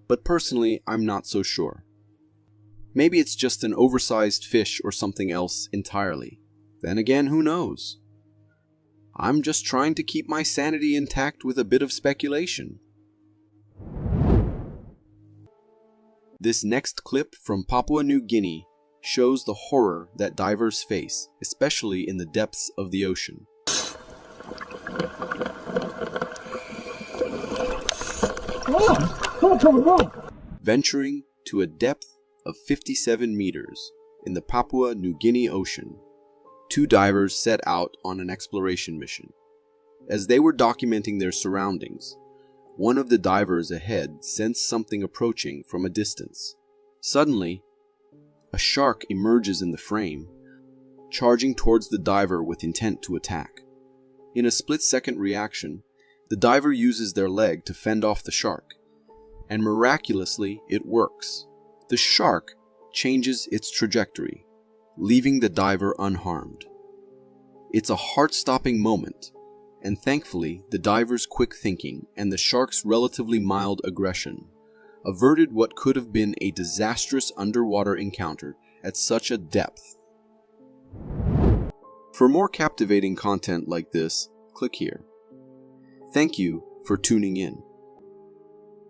But personally, I'm not so sure. Maybe it's just an oversized fish or something else entirely. Then again, who knows? I'm just trying to keep my sanity intact with a bit of speculation. This next clip from Papua New Guinea shows the horror that divers face, especially in the depths of the ocean. Venturing to a depth of 57 meters in the Papua New Guinea Ocean, two divers set out on an exploration mission. As they were documenting their surroundings, one of the divers ahead sensed something approaching from a distance. Suddenly, a shark emerges in the frame, charging towards the diver with intent to attack. In a split-second reaction, the diver uses their leg to fend off the shark, and miraculously it works. The shark changes its trajectory, leaving the diver unharmed. It's a heart-stopping moment, and thankfully the diver's quick thinking and the shark's relatively mild aggression averted what could have been a disastrous underwater encounter at such a depth. For more captivating content like this, click here. Thank you for tuning in.